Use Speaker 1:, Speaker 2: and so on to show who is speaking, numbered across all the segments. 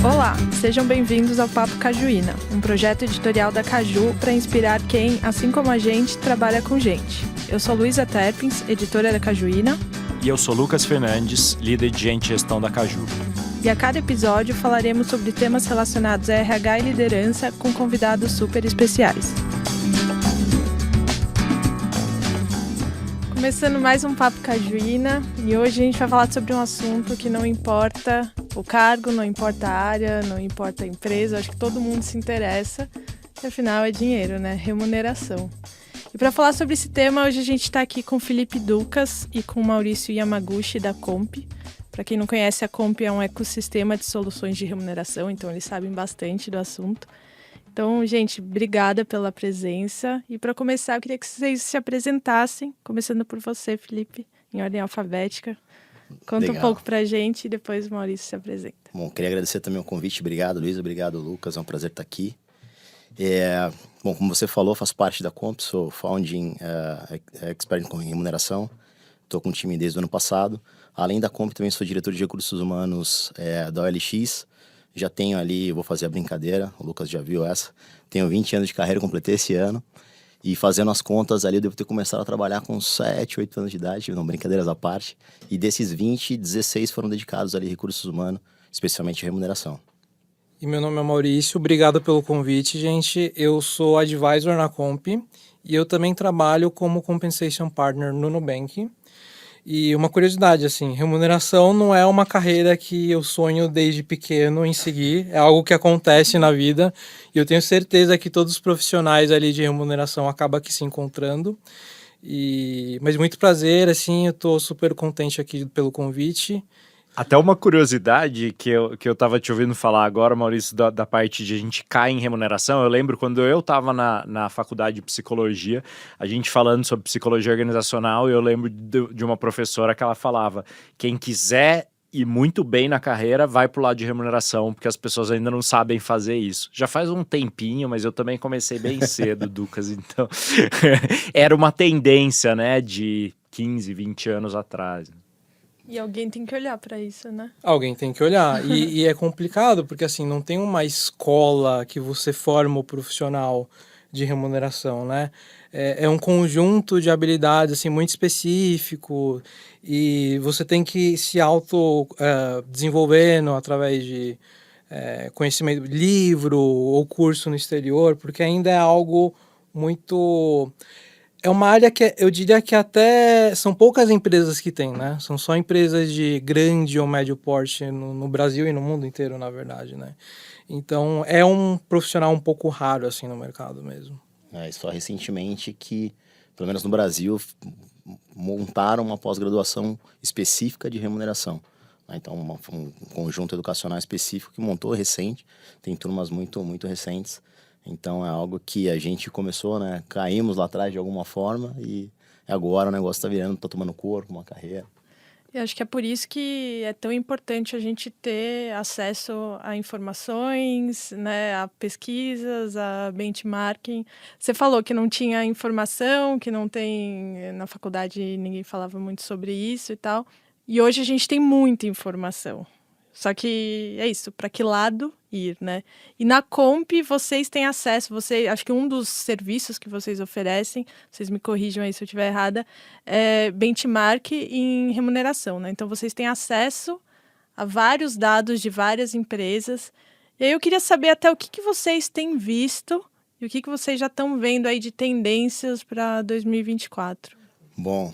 Speaker 1: Olá, sejam bem-vindos ao Papo Cajuína, um projeto editorial da Caju para inspirar quem, assim como a gente, trabalha com gente. Eu sou Luísa Terpins, editora da Cajuína.
Speaker 2: E eu sou Lucas Fernandes, líder de gente e gestão da Caju.
Speaker 1: E a cada episódio falaremos sobre temas relacionados a RH e liderança com convidados super especiais. Começando mais um Papo Cajuína, e hoje a gente vai falar sobre um assunto que não importa o cargo, não importa a área, não importa a empresa, acho que todo mundo se interessa, que afinal é dinheiro, né? Remuneração. E para falar sobre esse tema, hoje a gente está aqui com o Felipe Ducas e com o Maurício Yamaguchi da Comp. Para quem não conhece, a Comp é um ecossistema de soluções de remuneração, então eles sabem bastante do assunto. Então, gente, obrigada pela presença. E para começar, eu queria que vocês se apresentassem, começando por você, Felipe, em ordem alfabética. Conta um pouco para a gente e depois o Maurício se apresenta.
Speaker 3: Bom, queria agradecer também o convite. Obrigado, Luísa. Obrigado, Lucas. É um prazer estar aqui. Bom, como você falou, faço parte da Comp, sou founding expert em remuneração. Estou com o time desde o ano passado. Além da Comp, também sou diretor de recursos humanos da OLX. Já tenho ali, vou fazer a brincadeira, o Lucas já viu essa. Tenho 20 anos de carreira, completei esse ano. E fazendo as contas ali, eu devo ter começado a trabalhar com 7, 8 anos de idade, não, brincadeiras à parte. E desses 20, 16 foram dedicados ali a recursos humanos, especialmente remuneração.
Speaker 4: E meu nome é Maurício, obrigado pelo convite, gente. Eu sou advisor na Comp e eu também trabalho como Compensation Partner no Nubank. E uma curiosidade, assim, remuneração não é uma carreira que eu sonho desde pequeno em seguir, é algo que acontece na vida e eu tenho certeza que todos os profissionais ali de remuneração acabam aqui se encontrando. Mas muito prazer, assim, eu tô super contente aqui pelo convite.
Speaker 2: Até uma curiosidade que eu tava te ouvindo falar agora, Maurício, da parte de a gente cair em remuneração. Eu lembro quando eu tava na faculdade de psicologia, a gente falando sobre psicologia organizacional, e eu lembro de uma professora que ela falava: quem quiser ir muito bem na carreira, vai pro lado de remuneração, porque as pessoas ainda não sabem fazer isso. Já faz um tempinho, mas eu também comecei bem cedo, Ducas, então era uma tendência, né, de 15, 20 anos atrás.
Speaker 1: E alguém tem que olhar para isso, né?
Speaker 4: Alguém tem que olhar. E é complicado, porque assim, não tem uma escola que você forma o profissional de remuneração, né? É um conjunto de habilidades assim, muito específico e você tem que se desenvolvendo através de conhecimento, livro ou curso no exterior, porque ainda é algo muito... É uma área que eu diria que até são poucas empresas que tem, né? São só empresas de grande ou médio porte no Brasil e no mundo inteiro, na verdade, né? Então, é um profissional um pouco raro, assim, no mercado mesmo.
Speaker 3: Só recentemente que, pelo menos no Brasil, montaram uma pós-graduação específica de remuneração. Então, um conjunto educacional específico que montou recente, tem turmas muito, muito recentes. Então é algo que a gente começou, né? Caímos lá atrás de alguma forma e agora o negócio tá virando, tá tomando corpo, uma carreira.
Speaker 1: Eu acho que é por isso que é tão importante a gente ter acesso a informações, né, a pesquisas, a benchmarking. Você falou que não tinha informação, que não tem... Na faculdade ninguém falava muito sobre isso e tal. E hoje a gente tem muita informação. Só que é isso, para que lado ir, né? E na Comp vocês têm acesso, acho que um dos serviços que vocês oferecem, vocês me corrijam aí se eu estiver errada, é benchmark em remuneração, né? Então vocês têm acesso a vários dados de várias empresas. E aí eu queria saber até o que vocês têm visto e o que vocês já estão vendo aí de tendências para 2024.
Speaker 3: Bom,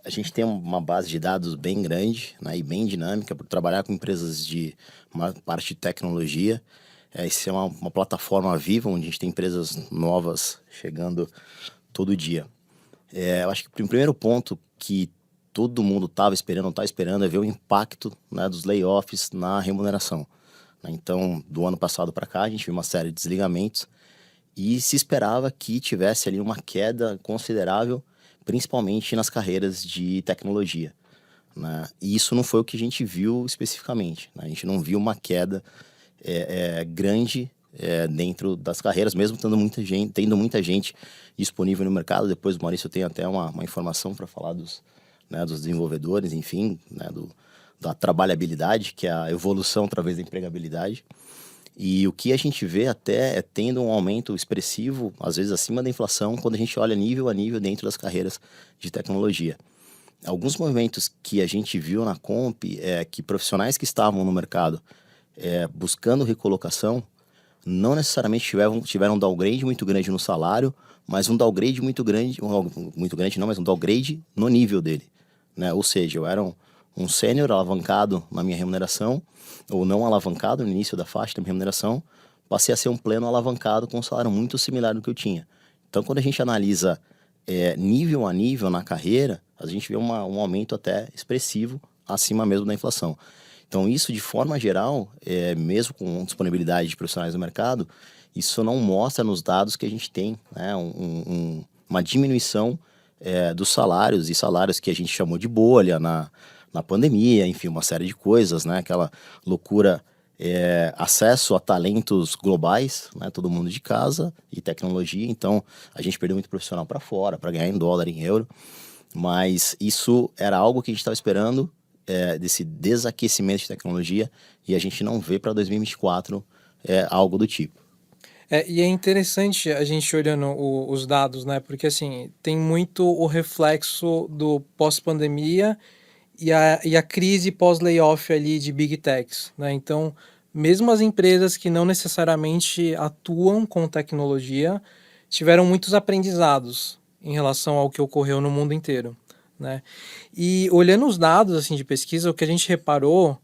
Speaker 3: a gente tem uma base de dados bem grande, né, e bem dinâmica, por trabalhar com empresas de uma parte de tecnologia. Isso é uma plataforma viva, onde a gente tem empresas novas chegando todo dia. Eu acho que o primeiro ponto que todo mundo está esperando é ver o impacto, né, dos layoffs na remuneração. Então, do ano passado para cá, a gente viu uma série de desligamentos e se esperava que tivesse ali uma queda considerável, principalmente nas carreiras de tecnologia, né? E isso não foi o que a gente viu especificamente, né? A gente não viu uma queda grande dentro das carreiras, mesmo tendo muita gente disponível no mercado. Depois o Maurício tem até uma informação para falar dos desenvolvedores, enfim, né, da trabalhabilidade, que é a evolução através da empregabilidade. E o que a gente vê até é tendo um aumento expressivo, às vezes acima da inflação, quando a gente olha nível a nível dentro das carreiras de tecnologia. Alguns movimentos que a gente viu na Comp é que profissionais que estavam no mercado buscando recolocação, não necessariamente tiveram um downgrade muito grande no salário, mas um downgrade muito grande não, mas um downgrade no nível dele, né? Ou seja, eu era um sênior alavancado na minha remuneração, ou não alavancado no início da faixa da minha remuneração, passei a ser um pleno alavancado com um salário muito similar do que eu tinha. Então, quando a gente analisa nível a nível na carreira, a gente vê um aumento até expressivo acima mesmo da inflação. Então, isso de forma geral, mesmo com disponibilidade de profissionais no mercado, isso não mostra nos dados que a gente tem, né, uma diminuição dos salários, e salários que a gente chamou de bolha na pandemia, enfim, uma série de coisas, né, aquela loucura, acesso a talentos globais, né, todo mundo de casa, e tecnologia. Então a gente perdeu muito profissional para fora, para ganhar em dólar, em euro, mas isso era algo que a gente estava esperando, desse desaquecimento de tecnologia, e a gente não vê para 2024 algo do tipo.
Speaker 4: E é interessante a gente olhando os dados, né? Porque assim, tem muito o reflexo do pós-pandemia e a crise pós-layoff ali de Big Techs, né? Então, mesmo as empresas que não necessariamente atuam com tecnologia, tiveram muitos aprendizados em relação ao que ocorreu no mundo inteiro, né? E olhando os dados assim de pesquisa, o que a gente reparou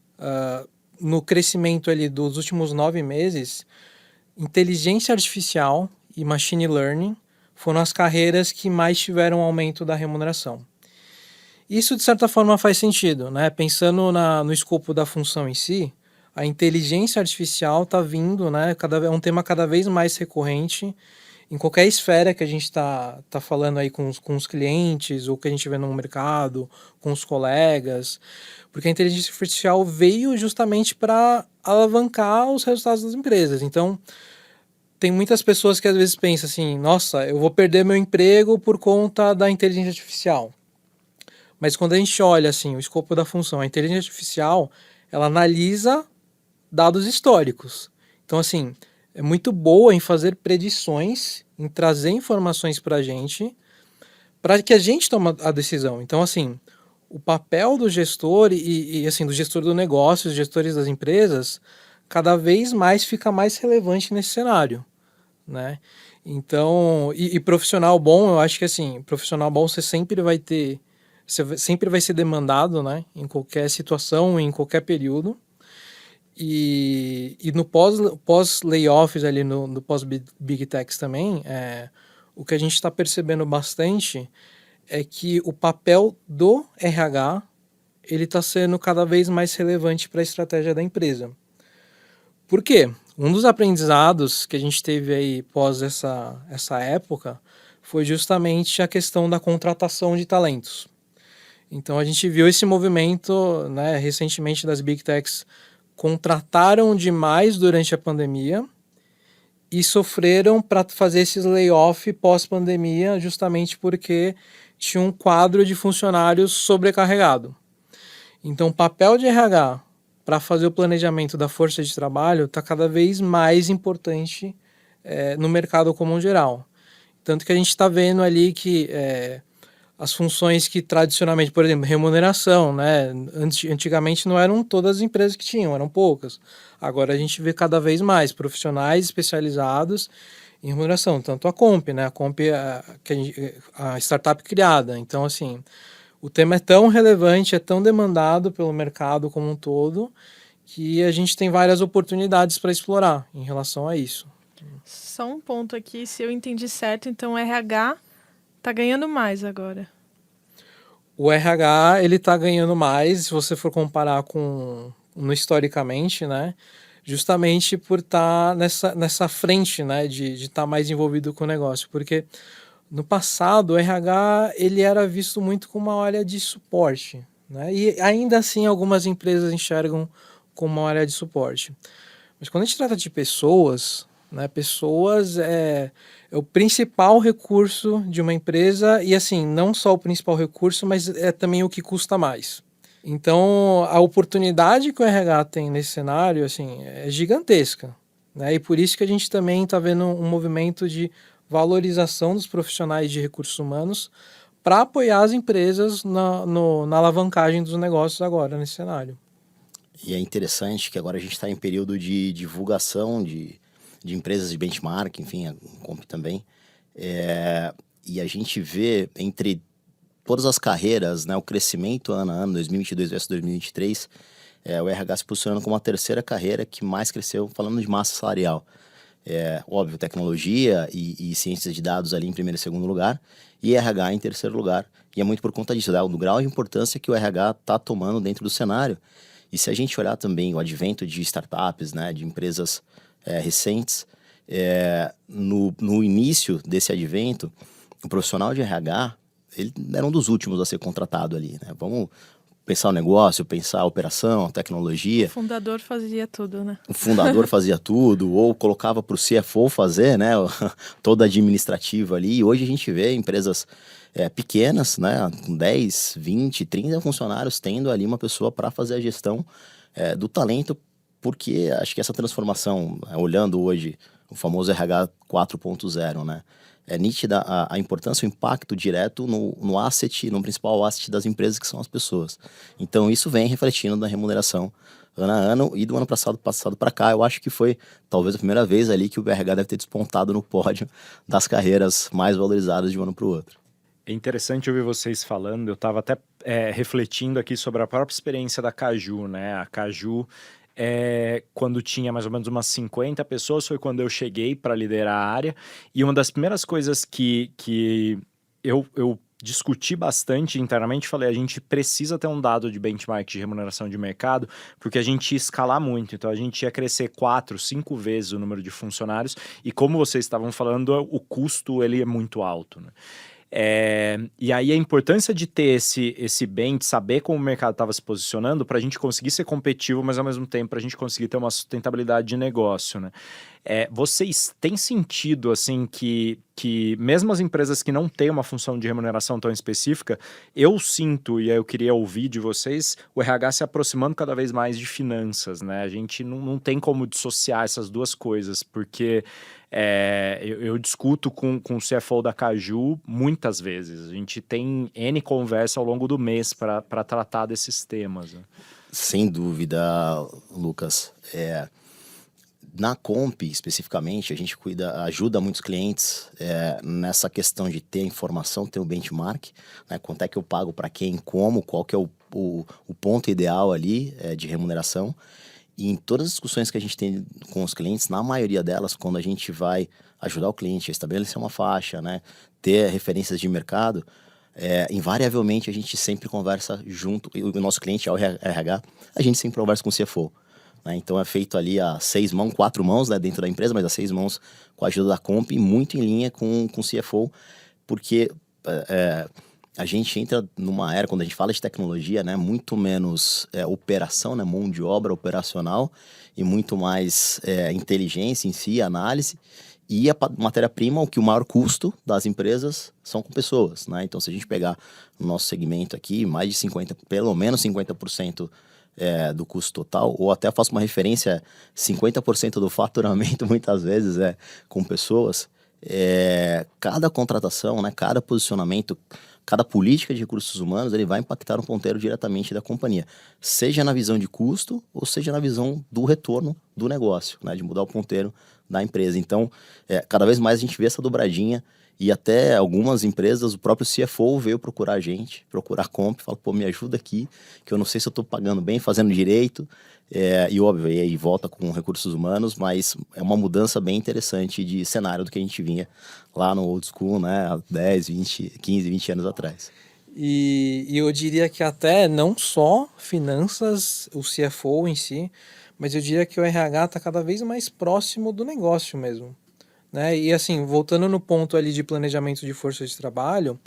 Speaker 4: no crescimento ali dos últimos 9 meses, inteligência artificial e machine learning foram as carreiras que mais tiveram aumento da remuneração. Isso, de certa forma, faz sentido, né? Pensando no escopo da função em si, a inteligência artificial está vindo, né? É um tema cada vez mais recorrente em qualquer esfera que a gente tá falando aí com os clientes, ou que a gente vê no mercado, com os colegas, porque a inteligência artificial veio justamente para alavancar os resultados das empresas. Então, tem muitas pessoas que às vezes pensam assim, nossa, eu vou perder meu emprego por conta da inteligência artificial. Mas quando a gente olha assim, o escopo da função, a inteligência artificial, ela analisa dados históricos. Então, assim, é muito boa em fazer predições, em trazer informações para que a gente tome a decisão. Então, assim, o papel do gestor e assim, do gestor do negócio, os gestores das empresas, cada vez mais fica mais relevante nesse cenário, né? Então, e profissional bom, eu acho que assim, profissional bom você sempre vai ser demandado, né? Em qualquer situação, em qualquer período. E no pós-layoffs ali, no pós-Big Techs também, o que a gente está percebendo bastante é que o papel do RH ele está sendo cada vez mais relevante para a estratégia da empresa. Por quê? Um dos aprendizados que a gente teve aí pós essa época foi justamente a questão da contratação de talentos. Então a gente viu esse movimento, né, recentemente das Big Techs contrataram demais durante a pandemia e sofreram para fazer esses layoff pós-pandemia justamente porque tinha um quadro de funcionários sobrecarregado. Então o papel de RH para fazer o planejamento da força de trabalho está cada vez mais importante no mercado como um geral. Tanto que a gente está vendo ali que as funções que tradicionalmente, por exemplo, remuneração, né? Antigamente não eram todas as empresas que tinham, eram poucas. Agora a gente vê cada vez mais profissionais especializados em remuneração, tanto a Comp, né? A Comp é a startup criada. Então, assim, o tema é tão relevante, é tão demandado pelo mercado como um todo, que a gente tem várias oportunidades para explorar em relação a isso.
Speaker 1: Só um ponto aqui, se eu entendi certo, então o RH está ganhando mais agora.
Speaker 4: O RH, ele está ganhando mais, se você for comparar historicamente, né? Justamente por estar nessa frente, né? De estar mais envolvido com o negócio. Porque no passado, o RH, ele era visto muito como uma área de suporte, né? E ainda assim, algumas empresas enxergam como uma área de suporte. Mas quando a gente trata de pessoas, né? Pessoas é o principal recurso de uma empresa e, assim, não só o principal recurso, mas é também o que custa mais. Então, a oportunidade que o RH tem nesse cenário, assim, é gigantesca, né? E por isso que a gente também está vendo um movimento de valorização dos profissionais de recursos humanos para apoiar as empresas na alavancagem dos negócios agora, nesse cenário.
Speaker 3: E é interessante que agora a gente está em período de divulgação de empresas de benchmark, enfim, a Comp também. E a gente vê entre todas as carreiras, né, o crescimento ano a ano, 2022 versus 2023, o RH se posicionando como a terceira carreira que mais cresceu, falando de massa salarial. Óbvio, tecnologia e ciências de dados ali em primeiro e segundo lugar, e RH em terceiro lugar. E é muito por conta disso, do grau de importância que o RH está tomando dentro do cenário. E se a gente olhar também o advento de startups, né, de empresas recentes, no início desse advento, o profissional de RH, ele era um dos últimos a ser contratado ali, né? Vamos pensar o negócio, pensar a operação, a tecnologia.
Speaker 1: O fundador fazia tudo, né?
Speaker 3: O fundador fazia tudo, ou colocava para o CFO fazer, né? Toda a administrativa ali. E hoje a gente vê empresas pequenas, né? Com 10, 20, 30 funcionários, tendo ali uma pessoa para fazer a gestão do talento, porque acho que essa transformação, olhando hoje o famoso RH 4.0, né? É nítida a importância, o impacto direto no asset, no principal asset das empresas, que são as pessoas. Então, isso vem refletindo na remuneração ano a ano, e do ano passado para cá, eu acho que foi talvez a primeira vez ali que o RH deve ter despontado no pódio das carreiras mais valorizadas de um ano para o outro.
Speaker 2: É interessante ouvir vocês falando, eu estava até refletindo aqui sobre a própria experiência da Caju, né? A Caju, quando tinha mais ou menos umas 50 pessoas, foi quando eu cheguei para liderar a área, e uma das primeiras coisas que eu discuti bastante internamente, falei, a gente precisa ter um dado de benchmark de remuneração de mercado, porque a gente ia escalar muito, então a gente ia crescer 4, 5 vezes o número de funcionários, e como vocês estavam falando, o custo ele é muito alto, né? E aí a importância de ter esse bem, de saber como o mercado estava se posicionando, para a gente conseguir ser competitivo, mas ao mesmo tempo para a gente conseguir ter uma sustentabilidade de negócio, né? Vocês têm sentido, assim, que mesmo as empresas que não têm uma função de remuneração tão específica, eu sinto, e aí eu queria ouvir de vocês, o RH se aproximando cada vez mais de finanças, né? A gente não tem como dissociar essas duas coisas, porque eu discuto com o CFO da Caju muitas vezes. A gente tem N conversa ao longo do mês para tratar desses temas, né?
Speaker 3: Sem dúvida, Lucas. Na Comp, especificamente, a gente ajuda muitos clientes nessa questão de ter a informação, ter o benchmark, né? Quanto é que eu pago para quem, como, qual que é o ponto ideal ali de remuneração. E em todas as discussões que a gente tem com os clientes, na maioria delas, quando a gente vai ajudar o cliente a estabelecer uma faixa, né? Ter referências de mercado, invariavelmente a gente sempre conversa junto, e o nosso cliente é o RH, a gente sempre conversa com o CFO. Né? Então é feito ali a 4 mãos, né, dentro da empresa, mas a 6 mãos com a ajuda da Comp, muito em linha com o CFO, porque a gente entra numa era, quando a gente fala de tecnologia, né, muito menos operação, né, mão de obra operacional, e muito mais inteligência em si, análise, e a matéria-prima, o que o maior custo das empresas são com pessoas, né? Então, se a gente pegar no nosso segmento aqui, mais de 50%, pelo menos 50% do custo total, ou até faço uma referência, 50% do faturamento muitas vezes com pessoas. Cada contratação, né, cada posicionamento, cada política de recursos humanos, ele vai impactar um ponteiro diretamente da companhia, seja na visão de custo ou seja na visão do retorno do negócio, né, de mudar o ponteiro da empresa. Então, cada vez mais a gente vê essa dobradinha, e até algumas empresas, o próprio CFO veio procurar a gente, procurar a Comp, fala, pô, me ajuda aqui, que eu não sei se eu estou pagando bem, fazendo direito, e óbvio, aí volta com recursos humanos, mas é uma mudança bem interessante de cenário do que a gente vinha lá no old school, né, há 10, 20, 15, 20 anos atrás.
Speaker 4: E eu diria que até não só finanças, o CFO em si, mas eu diria que o RH está cada vez mais próximo do negócio mesmo, né? E assim, voltando no ponto ali de planejamento de força de trabalho,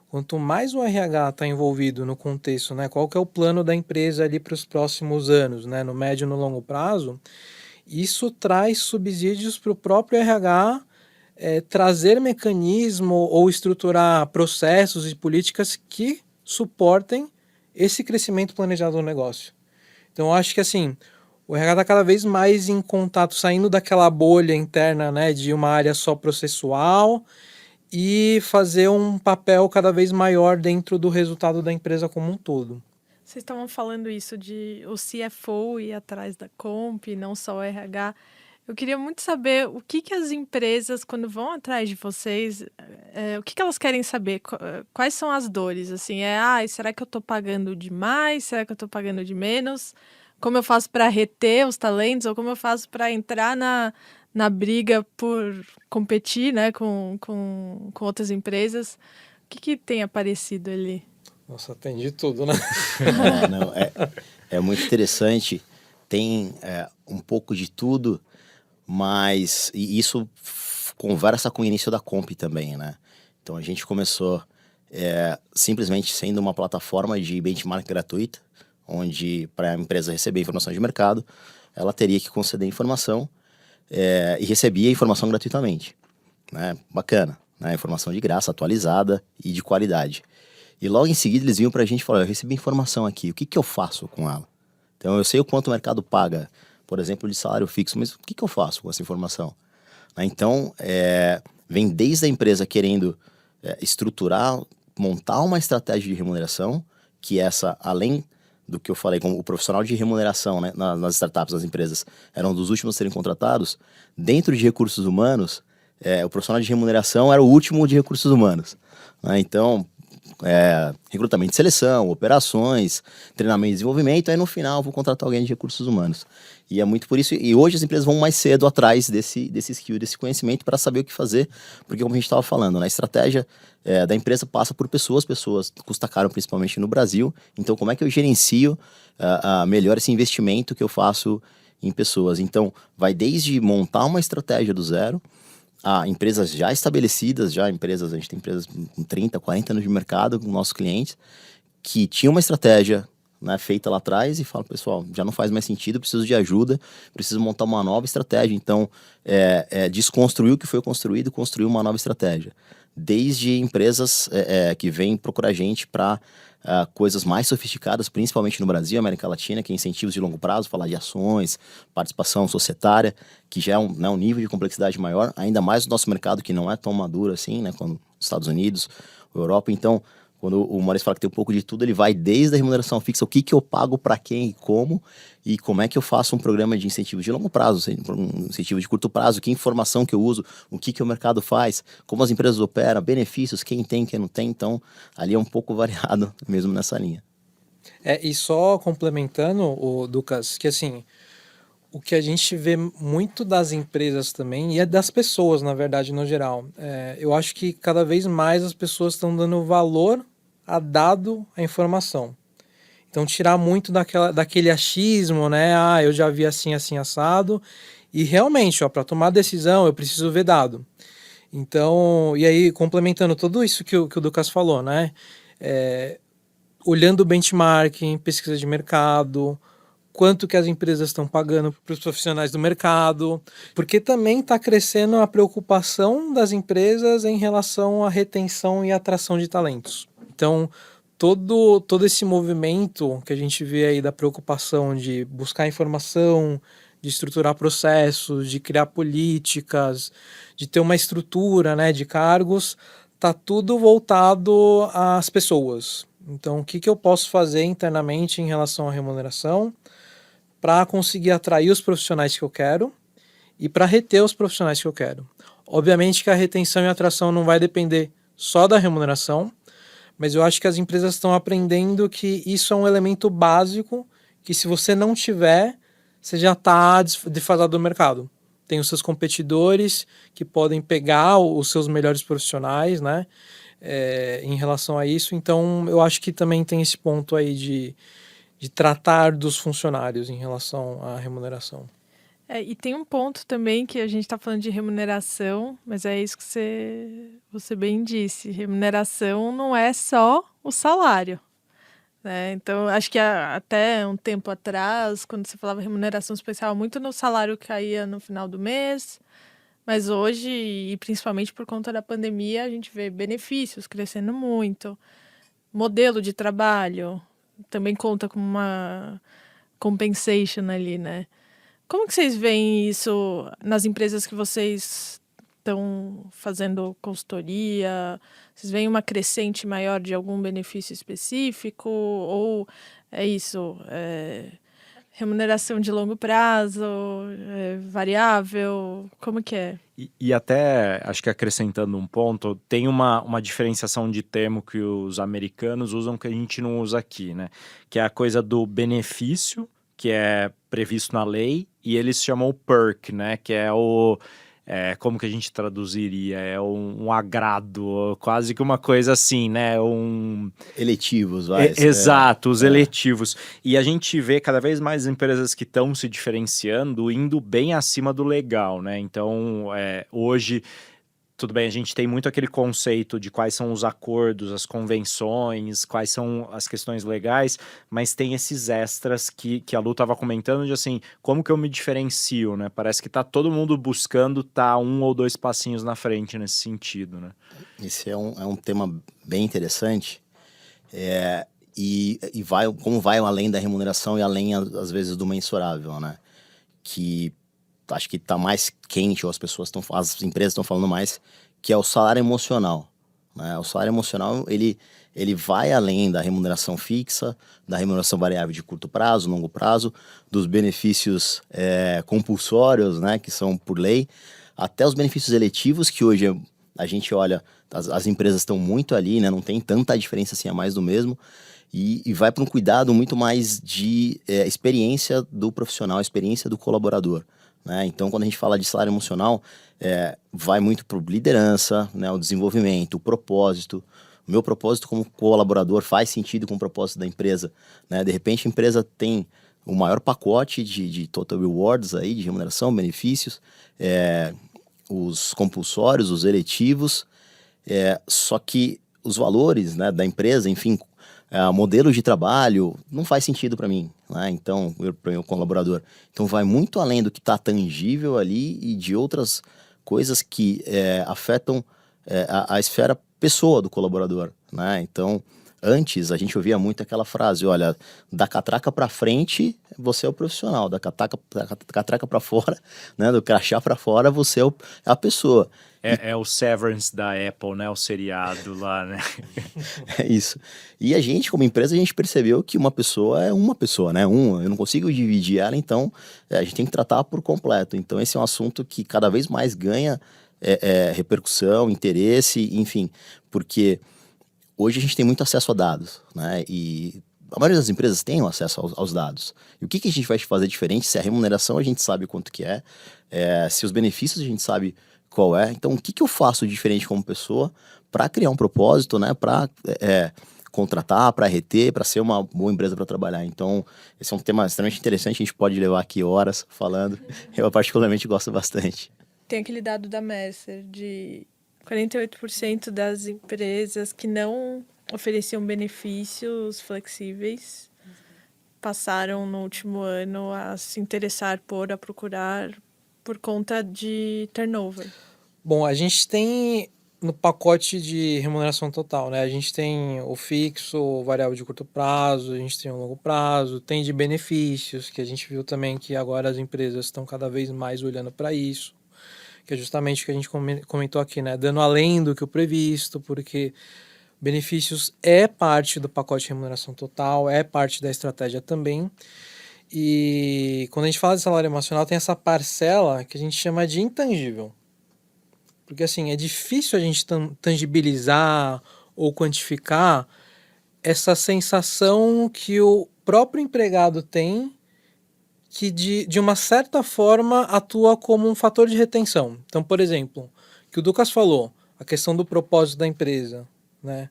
Speaker 4: quanto mais o RH está envolvido no contexto, né? Qual que é o plano da empresa ali para os próximos anos, né? No médio e no longo prazo, isso traz subsídios para o próprio RH trazer mecanismo ou estruturar processos e políticas que suportem esse crescimento planejado do negócio. Então, eu acho que assim, o RH está cada vez mais em contato, saindo daquela bolha interna, né, de uma área só processual e fazer um papel cada vez maior dentro do resultado da empresa como um todo.
Speaker 1: Vocês estavam falando isso de o CFO ir atrás da comp, não só o RH. Eu queria muito saber o que que as empresas, quando vão atrás de vocês, o que que elas querem saber? Quais são as dores? Assim, será que eu estou pagando demais? Será que eu estou pagando de menos? Como eu faço para reter os talentos? Ou como eu faço para entrar na briga por competir, né, com outras empresas? O que que tem aparecido ali?
Speaker 4: Nossa, tem de tudo, né?
Speaker 3: Não, é muito interessante. Tem um pouco de tudo, mas e isso conversa com o início da Comp também, né? Então a gente começou simplesmente sendo uma plataforma de benchmark gratuita, onde para a empresa receber informação de mercado, ela teria que conceder informação e recebia a informação gratuitamente, né? Bacana, né? Informação de graça, atualizada e de qualidade. E logo em seguida eles vinham pra gente e falaram, eu recebi informação aqui, o que que eu faço com ela? Então eu sei o quanto o mercado paga, por exemplo, de salário fixo, mas o que que eu faço com essa informação? Né? Então, vem desde a empresa querendo estruturar, montar uma estratégia de remuneração, que essa, além do que eu falei, como o profissional de remuneração, né, nas startups, nas empresas, era um dos últimos a serem contratados, dentro de recursos humanos, o profissional de remuneração era o último de recursos humanos. Né? Então, recrutamento e seleção, operações, treinamento e desenvolvimento, aí no final vou contratar alguém de recursos humanos. E é muito por isso, e hoje as empresas vão mais cedo atrás desse skill, desse conhecimento para saber o que fazer, porque como a gente estava falando, né, a estratégia da empresa passa por pessoas custa caro principalmente no Brasil, então como é que eu gerencio melhor esse investimento que eu faço em pessoas? Então vai desde montar uma estratégia do zero, a empresas já estabelecidas, a gente tem empresas com 30, 40 anos de mercado com nossos clientes, que tinham uma estratégia, né, feita lá atrás e falam, pessoal, já não faz mais sentido, preciso de ajuda, preciso montar uma nova estratégia. Então, desconstruir o que foi construído e construir uma nova estratégia. Desde empresas que vêm procurar a gente para coisas mais sofisticadas, principalmente no Brasil, América Latina, que é incentivos de longo prazo, falar de ações, participação societária, que já é um nível de complexidade maior, ainda mais no nosso mercado, que não é tão maduro assim, né, como os Estados Unidos, Europa. Então, quando o Maurício fala que tem um pouco de tudo, ele vai desde a remuneração fixa, o que que eu pago para quem e como é que eu faço um programa de incentivo de longo prazo, um incentivo de curto prazo, que informação que eu uso, o que que o mercado faz, como as empresas operam, benefícios, quem tem, quem não tem. Então, ali é um pouco variado mesmo nessa linha.
Speaker 4: E só complementando, o Lucas, que assim, o que a gente vê muito das empresas também, e é das pessoas, na verdade, no geral, eu acho que cada vez mais as pessoas estão dando valor a dado a informação. Então, tirar muito daquele achismo, né? Eu já vi assim, assim, assado. E realmente, para tomar decisão, eu preciso ver dado. Então, e aí, complementando tudo isso que o Lucas falou, né? Olhando o benchmarking, pesquisa de mercado, quanto que as empresas estão pagando para os profissionais do mercado, porque também está crescendo a preocupação das empresas em relação à retenção e atração de talentos. Então, todo esse movimento que a gente vê aí da preocupação de buscar informação, de estruturar processos, de criar políticas, de ter uma estrutura, né, de cargos, tá tudo voltado às pessoas. Então, o que eu posso fazer internamente em relação à remuneração para conseguir atrair os profissionais que eu quero e para reter os profissionais que eu quero? Obviamente que a retenção e a atração não vai depender só da remuneração, mas eu acho que as empresas estão aprendendo que isso é um elemento básico, que se você não tiver, você já está defasado do mercado. Tem os seus competidores que podem pegar os seus melhores profissionais, né, em relação a isso. Então, eu acho que também tem esse ponto aí de tratar dos funcionários em relação à remuneração.
Speaker 1: E tem um ponto também que a gente está falando de remuneração, mas é isso que você bem disse. Remuneração não é só o salário, né? Então, acho que até um tempo atrás, quando você falava remuneração especial, muito no salário que caía no final do mês, mas hoje, e principalmente por conta da pandemia, a gente vê benefícios crescendo muito, modelo de trabalho, também conta como uma compensation ali, né? Como que vocês veem isso nas empresas que vocês estão fazendo consultoria? Vocês veem uma crescente maior de algum benefício específico? Ou é isso? Remuneração de longo prazo, variável? Como que é?
Speaker 2: E até, acho que acrescentando um ponto, tem uma diferenciação de termo que os americanos usam que a gente não usa aqui, né? Que é a coisa do benefício, que é previsto na lei, e eles chamam o perk, né? Que é como que a gente traduziria? É um agrado, quase que uma coisa assim, né?
Speaker 3: Eletivos, vai.
Speaker 2: Exato, os eletivos. E a gente vê cada vez mais empresas que estão se diferenciando, indo bem acima do legal, né? Então, hoje, tudo bem, a gente tem muito aquele conceito de quais são os acordos, as convenções, quais são as questões legais, mas tem esses extras que a Lu estava comentando de assim, como que eu me diferencio, né? Parece que tá todo mundo buscando tá 1 ou 2 passinhos na frente nesse sentido, né?
Speaker 3: Esse é um tema bem interessante. E como vai além da remuneração e além, às vezes, do mensurável, né? Que acho que está mais quente, ou as empresas estão falando mais, que é o salário emocional, né? O salário emocional, ele vai além da remuneração fixa, da remuneração variável de curto prazo, longo prazo, dos benefícios compulsórios, né? Que são por lei, até os benefícios eletivos, que hoje a gente olha, as empresas estão muito ali, né? Não tem tanta diferença assim, é mais do mesmo. E vai para um cuidado muito mais de experiência do profissional, experiência do colaborador, né? Então, quando a gente fala de salário emocional, vai muito para liderança, né? O desenvolvimento, o propósito. O meu propósito como colaborador faz sentido com o propósito da empresa, né? De repente, a empresa tem o maior pacote de total rewards, aí, de remuneração, benefícios, os compulsórios, os eletivos, só que os valores, né, da empresa, enfim, modelo de trabalho não faz sentido para mim, né? Então, para o meu colaborador. Então, vai muito além do que está tangível ali e de outras coisas que afetam a esfera pessoa do colaborador, né? Então, antes a gente ouvia muito aquela frase, olha, da catraca para frente você é o profissional, da catraca para fora, né, do crachá para fora você é a pessoa.
Speaker 2: É o Severance da Apple, né? O seriado lá, né?
Speaker 3: É isso. E a gente, como empresa, a gente percebeu que uma pessoa é uma pessoa, né? Eu não consigo dividir ela, então a gente tem que tratar por completo. Então esse é um assunto que cada vez mais ganha repercussão, interesse, enfim, porque hoje a gente tem muito acesso a dados, né? E a maioria das empresas tem acesso aos dados. E o que a gente vai fazer diferente? Se a remuneração a gente sabe quanto que se os benefícios a gente sabe qual é. Então, o que eu faço de diferente como pessoa para criar um propósito, né? Para contratar, para reter, para ser uma boa empresa para trabalhar. Então, esse é um tema extremamente interessante. A gente pode levar aqui horas falando. Eu particularmente gosto bastante.
Speaker 1: Tem aquele dado da Mercer de 48% das empresas que não ofereciam benefícios flexíveis passaram no último ano a se interessar a procurar por conta de turnover.
Speaker 4: Bom, a gente tem no pacote de remuneração total, né? A gente tem o fixo, o variável de curto prazo, a gente tem o longo prazo, tem de benefícios, que a gente viu também que agora as empresas estão cada vez mais olhando para isso, que é justamente o que a gente comentou aqui, né? Dando além do que o previsto, porque benefícios é parte do pacote de remuneração total, é parte da estratégia também. E quando a gente fala de salário emocional, tem essa parcela que a gente chama de intangível. Porque assim, é difícil a gente tangibilizar ou quantificar essa sensação que o próprio empregado tem que de uma certa forma atua como um fator de retenção. Então, por exemplo, que o Lucas falou, a questão do propósito da empresa, né?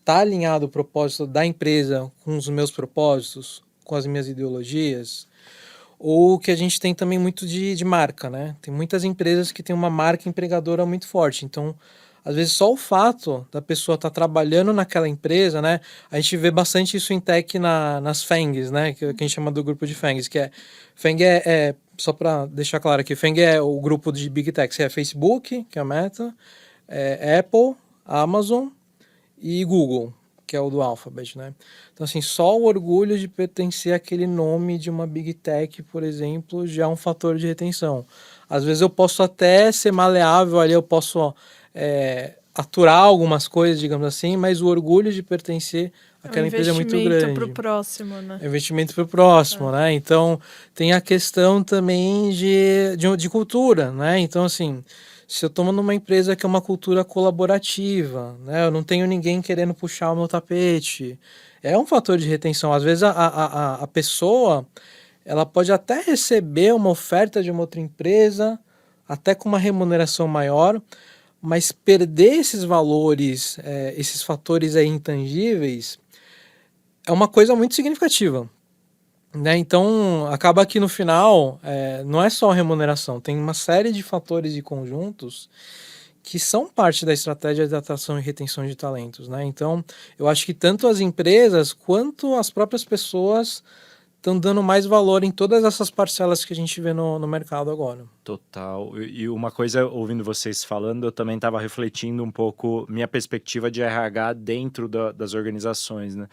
Speaker 4: Tá alinhado o propósito da empresa com os meus propósitos, com as minhas ideologias? Ou que a gente tem também muito de marca, né? Tem muitas empresas que têm uma marca empregadora muito forte. Então, às vezes, só o fato da pessoa estar trabalhando naquela empresa, né? A gente vê bastante isso em tech nas FANGs, né? Que a gente chama do grupo de FANGs, que FANG só para deixar claro aqui, FANG é o grupo de Big Techs, que é Facebook, que é a Meta, Apple, Amazon e Google, que é o do Alphabet, né? Então, assim, só o orgulho de pertencer àquele nome de uma Big Tech, por exemplo, já é um fator de retenção. Às vezes eu posso até ser maleável ali, eu posso aturar algumas coisas, digamos assim, mas o orgulho de pertencer àquela empresa é muito grande.
Speaker 1: Investimento para o próximo, né?
Speaker 4: É investimento para o próximo, né? Então, tem a questão também de cultura, né? Então, assim, se eu estou numa empresa que é uma cultura colaborativa, né? Eu não tenho ninguém querendo puxar o meu tapete. É um fator de retenção. Às vezes a pessoa, ela pode até receber uma oferta de uma outra empresa, até com uma remuneração maior, mas perder esses valores, esses fatores aí intangíveis, é uma coisa muito significativa, né? Então, acaba que no final, não é só a remuneração, tem uma série de fatores e conjuntos que são parte da estratégia de atração e retenção de talentos, né? Então, eu acho que tanto as empresas quanto as próprias pessoas estão dando mais valor em todas essas parcelas que a gente vê no mercado agora.
Speaker 2: Total. E uma coisa, ouvindo vocês falando, eu também estava refletindo um pouco minha perspectiva de RH dentro das organizações, né?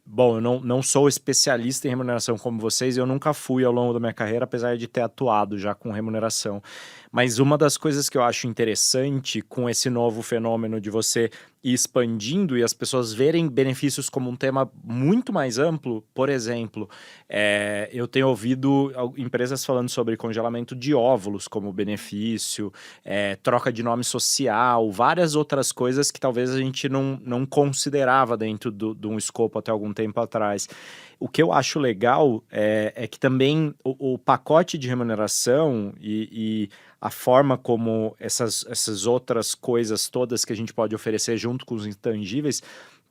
Speaker 2: Bom, eu não sou especialista em remuneração como vocês, eu nunca fui ao longo da minha carreira, apesar de ter atuado já com remuneração. Mas uma das coisas que eu acho interessante com esse novo fenômeno de você ir expandindo e as pessoas verem benefícios como um tema muito mais amplo, por exemplo, eu tenho ouvido empresas falando sobre congelamento de óvulos como benefício, troca de nome social, várias outras coisas que talvez a gente não considerava dentro de um escopo até algum tempo atrás. O que eu acho legal é que também o pacote de remuneração e a forma como essas outras coisas todas que a gente pode oferecer junto com os intangíveis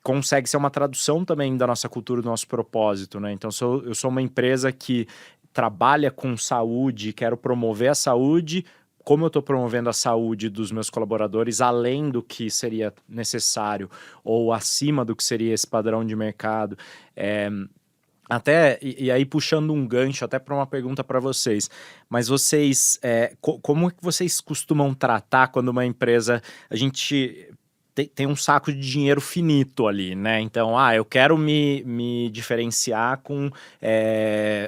Speaker 2: consegue ser uma tradução também da nossa cultura, do nosso propósito, né? Então, eu sou uma empresa que trabalha com saúde, quero promover a saúde. Como eu estou promovendo a saúde dos meus colaboradores além do que seria necessário ou acima do que seria esse padrão de mercado? E aí puxando um gancho até para uma pergunta para vocês, mas vocês, como é que vocês costumam tratar quando uma empresa, a gente tem um saco de dinheiro finito ali, né? Então, eu quero me diferenciar com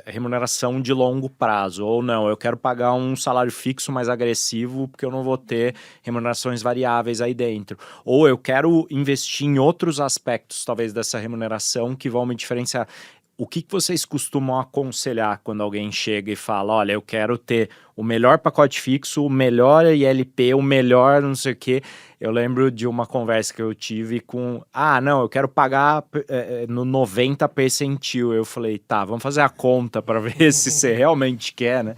Speaker 2: remuneração de longo prazo, ou não, eu quero pagar um salário fixo mais agressivo porque eu não vou ter remunerações variáveis aí dentro. Ou eu quero investir em outros aspectos, talvez, dessa remuneração que vão me diferenciar. O que vocês costumam aconselhar quando alguém chega e fala, olha, eu quero ter o melhor pacote fixo, o melhor ILP, o melhor não sei o quê? Eu lembro de uma conversa que eu tive com, não, eu quero pagar no 90 percentil. Eu falei, tá, vamos fazer a conta para ver se você realmente quer, né?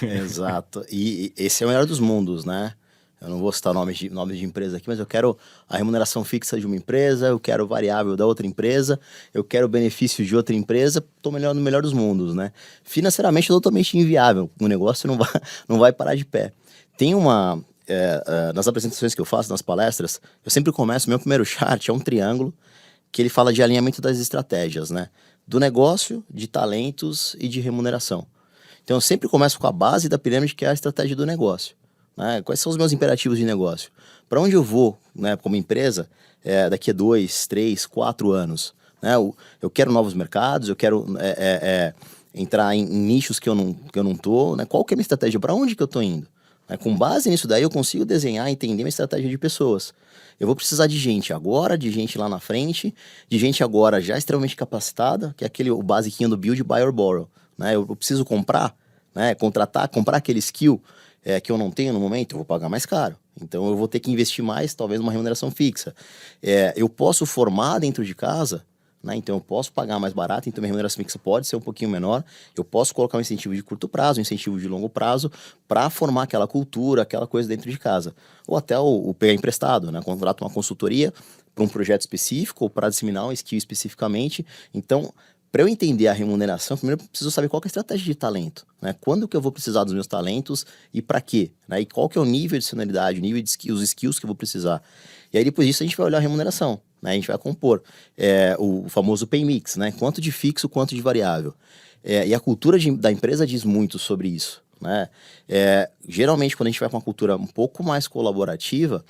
Speaker 3: Exato. E esse é o melhor dos mundos, né? Eu não vou citar nome de empresa aqui, mas eu quero a remuneração fixa de uma empresa, eu quero variável da outra empresa, eu quero benefício de outra empresa, estou no melhor dos mundos, né? Financeiramente é totalmente inviável, o negócio não vai parar de pé. Tem nas apresentações que eu faço, nas palestras, eu sempre começo, meu primeiro chart é um triângulo, que ele fala de alinhamento das estratégias, né? Do negócio, de talentos e de remuneração. Então eu sempre começo com a base da pirâmide, que é a estratégia do negócio. Quais são os meus imperativos de negócio? Para onde eu vou, né, como empresa, daqui a 2, 3, 4 anos? Né? Eu quero novos mercados, eu quero entrar em nichos que eu não tô. Né? Qual que é a minha estratégia? Para onde que eu estou indo? Com base nisso daí, eu consigo desenhar e entender uma estratégia de pessoas. Eu vou precisar de gente agora, de gente lá na frente, de gente agora já extremamente capacitada, que é o basiquinho do build, buy or borrow. Né? Eu preciso comprar, né? Comprar aquele skill que eu não tenho no momento, eu vou pagar mais caro. Então eu vou ter que investir mais, talvez, numa remuneração fixa. Eu posso formar dentro de casa, né? Então eu posso pagar mais barato, então minha remuneração fixa pode ser um pouquinho menor. Eu posso colocar um incentivo de curto prazo, um incentivo de longo prazo, para formar aquela cultura, aquela coisa dentro de casa. Ou até o pegar emprestado, né? Contrato uma consultoria para um projeto específico ou para disseminar um skill especificamente. Então, para eu entender a remuneração, primeiro eu preciso saber qual que é a estratégia de talento, né? Quando que eu vou precisar dos meus talentos e para quê? Né? E qual que é o nível de senioridade, o nível de skills, os skills que eu vou precisar. E aí depois disso a gente vai olhar a remuneração, né? A gente vai compor o famoso pay mix, né? Quanto de fixo, quanto de variável. E a cultura da empresa diz muito sobre isso, né? Geralmente quando a gente vai com uma cultura um pouco mais colaborativa,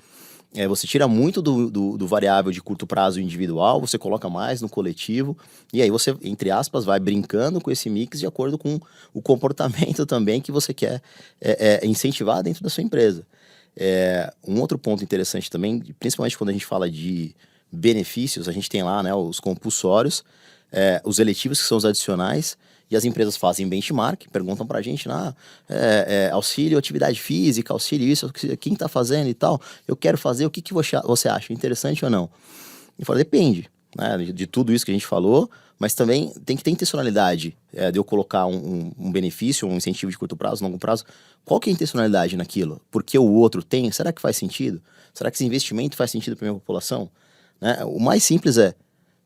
Speaker 3: Você tira muito do variável de curto prazo individual, você coloca mais no coletivo, e aí você, entre aspas, vai brincando com esse mix de acordo com o comportamento também que você quer incentivar dentro da sua empresa. Um outro ponto interessante também, principalmente quando a gente fala de benefícios, a gente tem lá, né, os compulsórios, os eletivos, que são os adicionais, e as empresas fazem benchmark, perguntam pra gente, auxílio atividade física, auxílio isso, quem tá fazendo e tal, eu quero fazer, o que você acha, interessante ou não? Eu falo, depende, né, de tudo isso que a gente falou, mas também tem que ter intencionalidade de eu colocar um benefício, um incentivo de curto prazo, longo prazo. Qual que é a intencionalidade naquilo? Porque o outro tem? Será que faz sentido? Será que esse investimento faz sentido para minha população? Né? O mais simples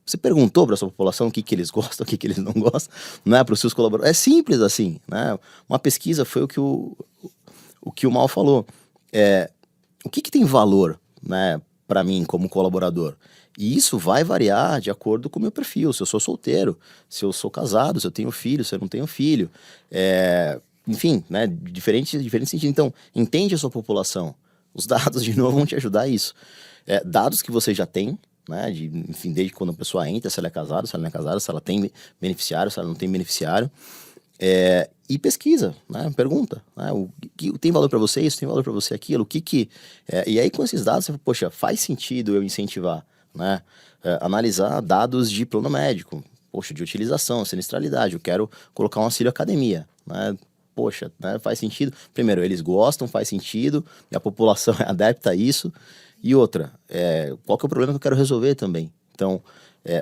Speaker 3: você perguntou para a sua população o que eles gostam, o que eles não gostam, né? Para os seus colaboradores. É simples assim, né? Uma pesquisa foi o que o Mal falou. O que tem valor, né, para mim como colaborador? E isso vai variar de acordo com o meu perfil. Se eu sou solteiro, se eu sou casado, se eu tenho filho, se eu não tenho filho. Enfim, né, diferentes sentidos. Então, entende a sua população. Os dados, de novo, vão te ajudar a isso. Dados que você já tem, né, enfim, desde quando a pessoa entra, se ela é casada, se ela não é casada, se ela tem beneficiário, se ela não tem beneficiário. E pesquisa, né? Pergunta, né? O que tem valor para você isso, tem valor para você aquilo, e aí com esses dados você fala, poxa, faz sentido eu incentivar, né? Analisar dados de plano médico, poxa, de utilização, sinistralidade, eu quero colocar um auxílio academia, né? Poxa, né? Faz sentido, primeiro, eles gostam, faz sentido, a população é adepta a isso, e outra, qual que é o problema que eu quero resolver também? Então,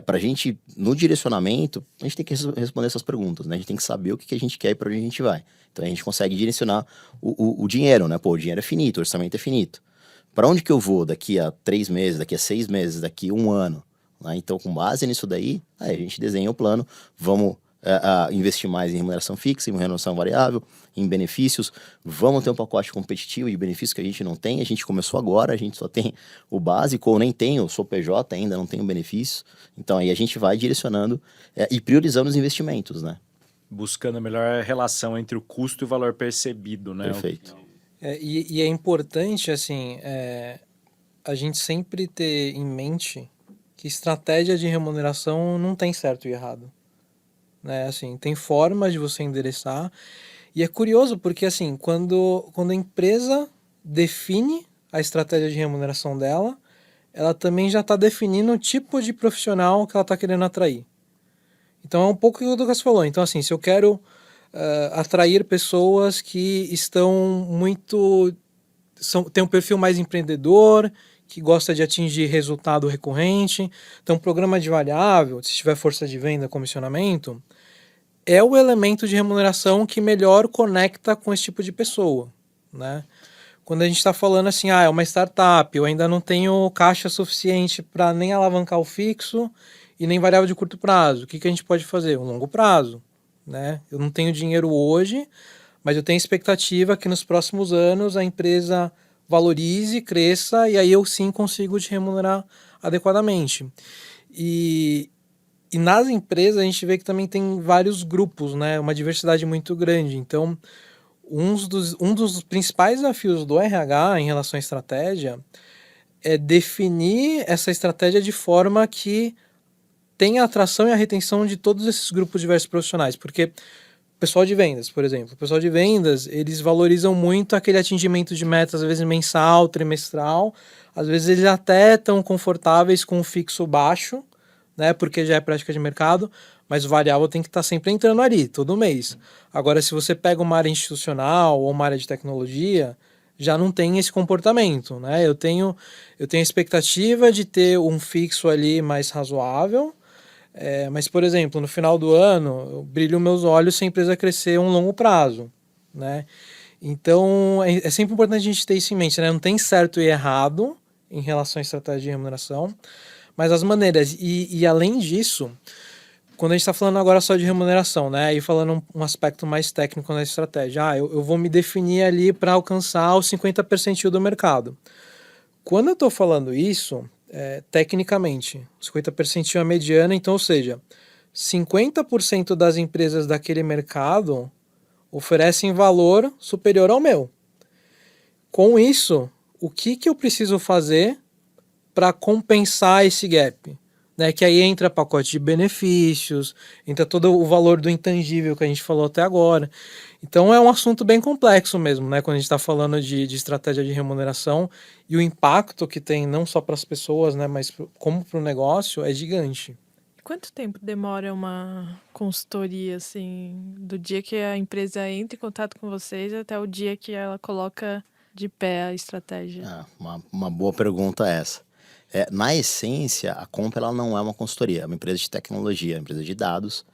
Speaker 3: para a gente, no direcionamento, a gente tem que responder essas perguntas, né? A gente tem que saber o que a gente quer e para onde a gente vai. Então, a gente consegue direcionar o dinheiro, né? Pô, o dinheiro é finito, o orçamento é finito. Para onde que eu vou daqui a 3 meses, daqui a 6 meses, daqui a 1 ano? Né? Então, com base nisso daí, a gente desenha o plano, vamos investir mais em remuneração fixa, em remuneração variável, em benefícios, vamos ter um pacote competitivo de benefícios que a gente não tem, a gente começou agora, a gente só tem o básico, ou nem tem, eu sou PJ ainda, não tenho benefício, então aí a gente vai direcionando e priorizando os investimentos, né?
Speaker 2: Buscando a melhor relação entre o custo e o valor percebido, né?
Speaker 3: Perfeito.
Speaker 4: E é importante, assim, a gente sempre ter em mente que estratégia de remuneração não tem certo e errado. Né? Assim, tem formas de você endereçar. E é curioso porque, assim, quando a empresa define a estratégia de remuneração dela, ela também já está definindo o tipo de profissional que ela está querendo atrair. Então, é um pouco o que o Lucas falou. Então, assim, se eu quero atrair pessoas que estão tem um perfil mais empreendedor, que gosta de atingir resultado recorrente, então programa de variável, se tiver força de venda, comissionamento, é o elemento de remuneração que melhor conecta com esse tipo de pessoa, né? Quando a gente está falando assim, é uma startup, eu ainda não tenho caixa suficiente para nem alavancar o fixo e nem variável de curto prazo, o que a gente pode fazer? Um longo prazo, né? Eu não tenho dinheiro hoje, mas eu tenho expectativa que nos próximos anos a empresa valorize, cresça, e aí eu sim consigo te remunerar adequadamente. E nas empresas a gente vê que também tem vários grupos, né? Uma diversidade muito grande. Então, um dos principais desafios do RH em relação à estratégia é definir essa estratégia de forma que tenha a atração e a retenção de todos esses grupos diversos profissionais. Porque pessoal de vendas, por exemplo. O pessoal de vendas, eles valorizam muito aquele atingimento de metas, às vezes mensal, trimestral. Às vezes eles até estão confortáveis com um fixo baixo, né, porque já é prática de mercado, mas o variável tem que estar sempre entrando ali, todo mês. Agora, se você pega uma área institucional ou uma área de tecnologia, já não tem esse comportamento, né? Eu tenho a expectativa de ter um fixo ali mais razoável, mas, por exemplo, no final do ano, eu brilho meus olhos se a empresa crescer um longo prazo, né? Então, é sempre importante a gente ter isso em mente, né? Não tem certo e errado em relação à estratégia de remuneração, mas as maneiras. E além disso, quando a gente está falando agora só de remuneração, né? E falando um aspecto mais técnico na estratégia, eu vou me definir ali para alcançar os 50% do mercado. Quando eu estou falando isso, tecnicamente, 50% é a mediana, então, ou seja, 50% das empresas daquele mercado oferecem valor superior ao meu. Com isso, o que eu preciso fazer para compensar esse gap? Né? Que aí entra pacote de benefícios, entra todo o valor do intangível que a gente falou até agora. Então é um assunto bem complexo mesmo, né? Quando a gente está falando de estratégia de remuneração, e o impacto que tem não só para as pessoas, né? Mas como para o negócio é gigante.
Speaker 1: Quanto tempo demora uma consultoria, assim, do dia que a empresa entra em contato com vocês até o dia que ela coloca de pé a estratégia?
Speaker 3: Uma boa pergunta essa. Na essência, a Comp ela não é uma consultoria, é uma empresa de tecnologia, é uma empresa de dados.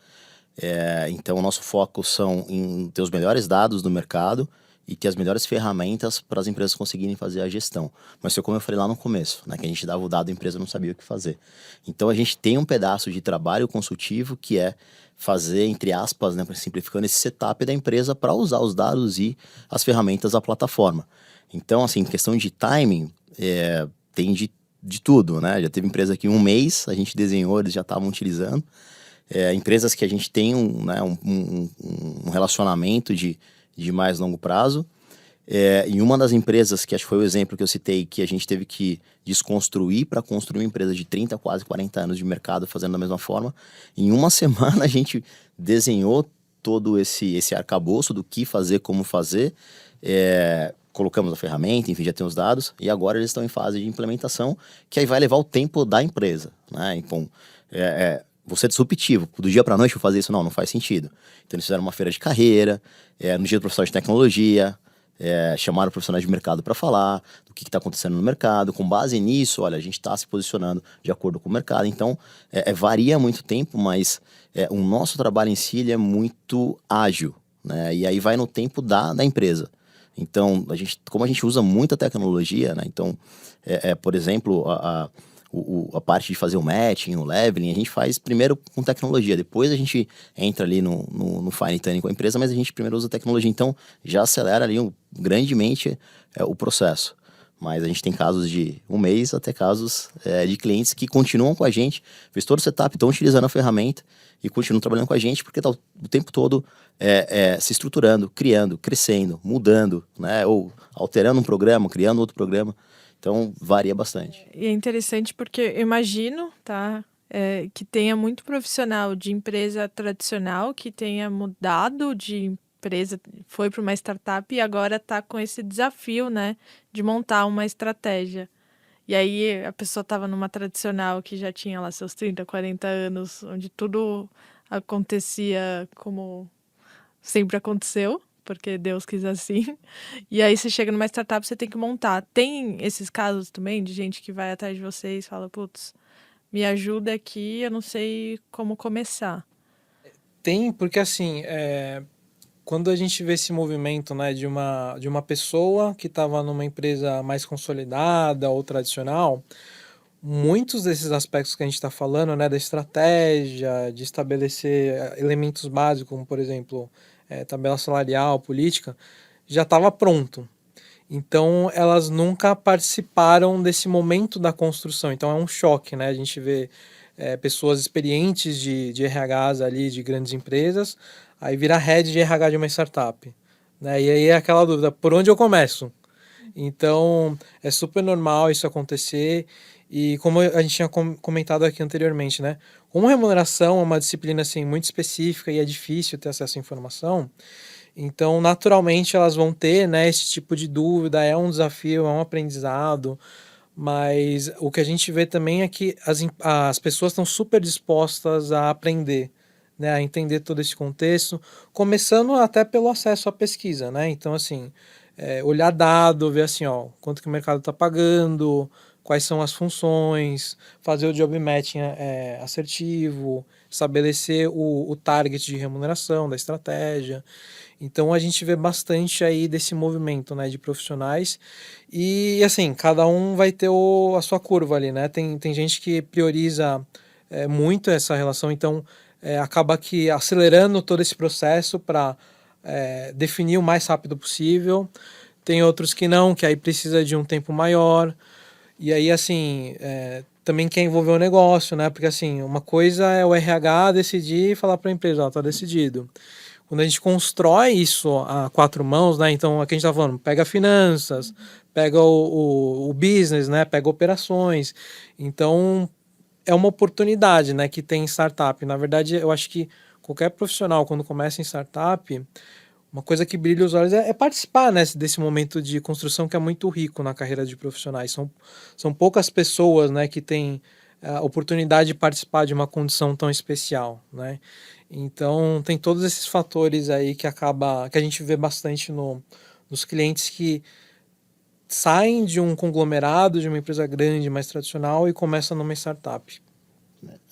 Speaker 3: Então, o nosso foco são em ter os melhores dados do mercado e ter as melhores ferramentas para as empresas conseguirem fazer a gestão. Mas foi como eu falei lá no começo, né, que a gente dava o dado e a empresa não sabia o que fazer. Então, a gente tem um pedaço de trabalho consultivo que é fazer, entre aspas, né, simplificando esse setup da empresa para usar os dados e as ferramentas da plataforma. Então, assim, em questão de timing, tem de tudo, né? Já teve empresa que em um mês a gente desenhou, eles já estavam utilizando. Empresas que a gente tem um relacionamento de mais longo prazo. Em uma das empresas, que acho que foi o exemplo que eu citei, que a gente teve que desconstruir para construir uma empresa de 30, quase 40 anos de mercado fazendo da mesma forma, em uma semana a gente desenhou todo esse arcabouço do que fazer, como fazer, colocamos a ferramenta, enfim, já tem os dados, e agora eles estão em fase de implementação, que aí vai levar o tempo da empresa, né? Então, você é disruptivo, do dia para a noite eu fazer isso, não faz sentido. Então eles fizeram uma feira de carreira, no dia do profissional de tecnologia, chamaram profissionais de mercado para falar do que está acontecendo no mercado. Com base nisso, olha, a gente está se posicionando de acordo com o mercado. Então, varia muito tempo, mas o nosso trabalho em si ele é muito ágil, né? E aí vai no tempo da empresa. Então, como a gente usa muita tecnologia, né? Então, por exemplo, a parte de fazer o matching, o leveling, a gente faz primeiro com tecnologia, depois a gente entra ali no fine tuning com a empresa, mas a gente primeiro usa tecnologia, então já acelera ali grandemente o processo. Mas a gente tem casos de um mês até casos de clientes que continuam com a gente, fez todo o setup, estão utilizando a ferramenta e continuam trabalhando com a gente porque está o tempo todo se estruturando, criando, crescendo, mudando, né? Ou alterando um programa, criando outro programa. Então, varia bastante.
Speaker 1: E é interessante porque eu imagino, tá, que tenha muito profissional de empresa tradicional que tenha mudado de empresa, foi para uma startup e agora está com esse desafio, né, de montar uma estratégia. E aí a pessoa estava numa tradicional que já tinha lá seus 30, 40 anos, onde tudo acontecia como sempre aconteceu, porque Deus quis assim. E aí você chega numa startup, você tem que montar. Tem esses casos também de gente que vai atrás de vocês e fala, putz, me ajuda aqui, eu não sei como começar.
Speaker 4: Tem, porque assim, quando a gente vê esse movimento, né, de uma pessoa que estava numa empresa mais consolidada ou tradicional, muitos desses aspectos que a gente está falando, né, da estratégia, de estabelecer elementos básicos, como por exemplo, tabela salarial, política, já estava pronto. Então, elas nunca participaram desse momento da construção. Então, é um choque, né? A gente vê pessoas experientes de RHs ali, de grandes empresas, aí vira head de RH de uma startup, né? E aí é aquela dúvida, por onde eu começo? Então, é super normal isso acontecer. E como a gente tinha comentado aqui anteriormente, né? Como remuneração é uma disciplina assim, muito específica e é difícil ter acesso à informação, então, naturalmente, elas vão ter, né, esse tipo de dúvida, é um desafio, é um aprendizado, mas o que a gente vê também é que as pessoas estão super dispostas a aprender, né, a entender todo esse contexto, começando até pelo acesso à pesquisa, né? Então, assim, olhar dado, ver assim, ó, quanto que o mercado está pagando, quais são as funções, fazer o job matching assertivo, estabelecer o target de remuneração da estratégia. Então a gente vê bastante aí desse movimento, né, de profissionais e assim, cada um vai ter a sua curva ali, né? Tem gente que prioriza muito essa relação, então acaba que acelerando todo esse processo para definir o mais rápido possível. Tem outros que não, que aí precisa de um tempo maior. E aí, assim, também quer envolver o negócio, né? Porque, assim, uma coisa é o RH decidir e falar para a empresa, ó, tá decidido. Quando a gente constrói isso a quatro mãos, né? Então, aqui a gente tá falando, pega finanças, pega o business, né? Pega operações. Então, é uma oportunidade, né, que tem em startup. Na verdade, eu acho que qualquer profissional, quando começa em startup, uma coisa que brilha os olhos é participar, né, desse momento de construção que é muito rico na carreira de profissionais. São poucas pessoas, né, que têm a oportunidade de participar de uma condição tão especial, né? Então, tem todos esses fatores aí que a gente vê bastante nos clientes que saem de um conglomerado, de uma empresa grande, mais tradicional e começam numa startup.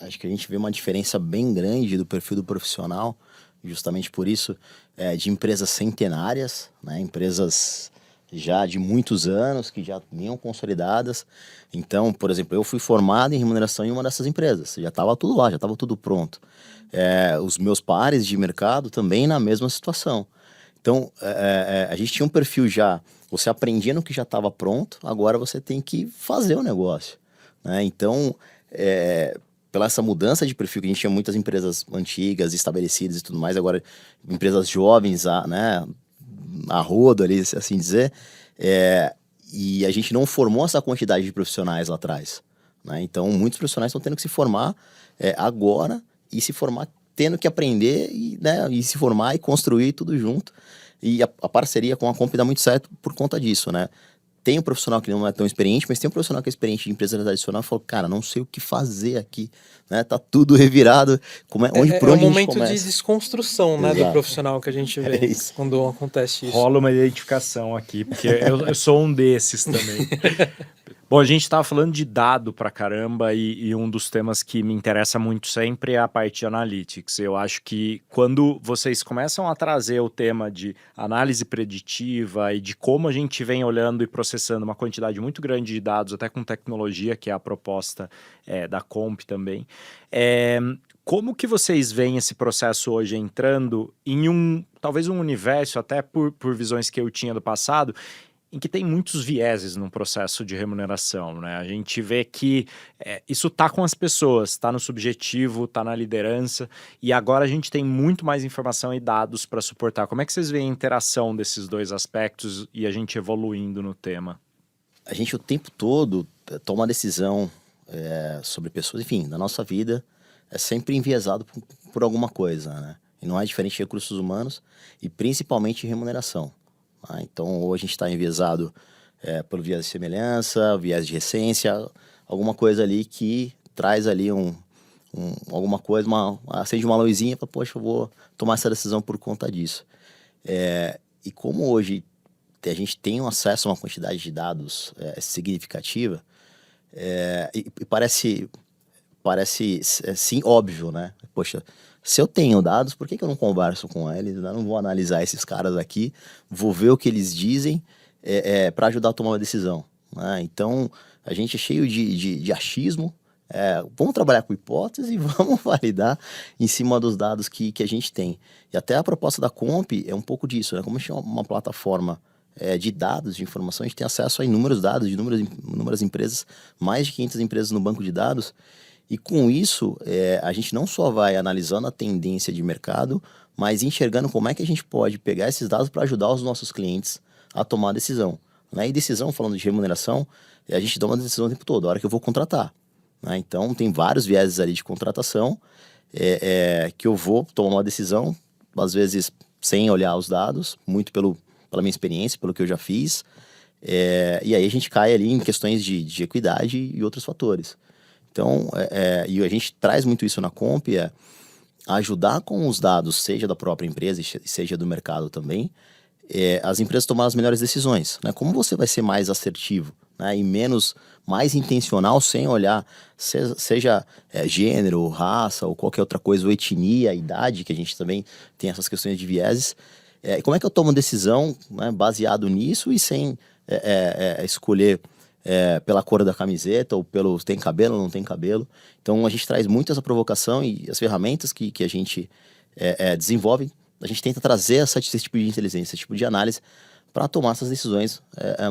Speaker 3: Acho que a gente vê uma diferença bem grande do perfil do profissional, justamente por isso, de empresas centenárias, né? Empresas já de muitos anos, que já vinham consolidadas. Então, por exemplo, eu fui formado em remuneração em uma dessas empresas, já estava tudo lá, já estava tudo pronto. Os meus pares de mercado também na mesma situação. Então, a gente tinha um perfil já, você aprendia no que já estava pronto, agora você tem que fazer o negócio, né? Então, pela essa mudança de perfil, que a gente tinha muitas empresas antigas, estabelecidas e tudo mais, agora empresas jovens, né, a rodo ali, assim dizer, e a gente não formou essa quantidade de profissionais lá atrás, né? Então, muitos profissionais estão tendo que se formar agora e se formar tendo que aprender né, e se formar e construir tudo junto. E a parceria com a Comp dá muito certo por conta disso, né? Tem um profissional que não é tão experiente, mas tem um profissional que é experiente de empresa tradicional e falou, cara, não sei o que fazer aqui, né? Tá tudo revirado. Por onde a gente começa?
Speaker 4: É um momento de desconstrução, né, do profissional que a gente vê quando acontece isso.
Speaker 2: Rola uma identificação aqui, porque eu sou um desses também. Bom, a gente estava falando de dado pra caramba e um dos temas que me interessa muito sempre é a parte de analytics. Eu acho que quando vocês começam a trazer o tema de análise preditiva e de como a gente vem olhando e processando uma quantidade muito grande de dados, até com tecnologia, que é a proposta da Comp também, como que vocês veem esse processo hoje entrando em talvez um universo, até por visões que eu tinha do passado, em que tem muitos vieses no processo de remuneração, né? A gente vê que isso está com as pessoas, está no subjetivo, está na liderança, e agora a gente tem muito mais informação e dados para suportar. Como é que vocês veem a interação desses dois aspectos e a gente evoluindo no tema?
Speaker 3: A gente o tempo todo toma decisão sobre pessoas, enfim, na nossa vida é sempre enviesado por alguma coisa, né? E não é diferente de recursos humanos e principalmente remuneração. Então, ou a gente está enviesado pelo viés de semelhança, viés de recência, alguma coisa ali que traz ali alguma coisa, acende uma luzinha para, poxa, eu vou tomar essa decisão por conta disso. E como hoje a gente tem um acesso a uma quantidade de dados significativa, e parece sim óbvio, né? Poxa, se eu tenho dados, por que eu não converso com eles? Eu não vou analisar esses caras aqui, vou ver o que eles dizem para ajudar a tomar uma decisão, né? Então, a gente é cheio de achismo, vamos trabalhar com hipótese e vamos validar em cima dos dados que a gente tem. E até a proposta da Comp é um pouco disso, né? Como a gente é uma plataforma de dados, de informação, a gente tem acesso a inúmeros dados de inúmeras empresas, mais de 500 empresas no banco de dados. E com isso, a gente não só vai analisando a tendência de mercado, mas enxergando como é que a gente pode pegar esses dados para ajudar os nossos clientes a tomar a decisão, né? E decisão, falando de remuneração, a gente toma a decisão o tempo todo, a hora que eu vou contratar, né? Então, tem vários vieses ali de contratação que eu vou tomar uma decisão, às vezes sem olhar os dados, muito pela minha experiência, pelo que eu já fiz, e aí a gente cai ali em questões de equidade e outros fatores. Então, e a gente traz muito isso na Comp, ajudar com os dados, seja da própria empresa e seja do mercado também, as empresas tomar as melhores decisões, né? Como você vai ser mais assertivo, né? E mais intencional, sem olhar, seja gênero, raça ou qualquer outra coisa, ou etnia, idade, que a gente também tem essas questões de vieses. Como é que eu tomo decisão, né, baseado nisso e sem escolher pela cor da camiseta ou pelo tem cabelo ou não tem cabelo? Então a gente traz muito essa provocação e as ferramentas que a gente desenvolve, a gente tenta trazer esse tipo de inteligência, esse tipo de análise para tomar essas decisões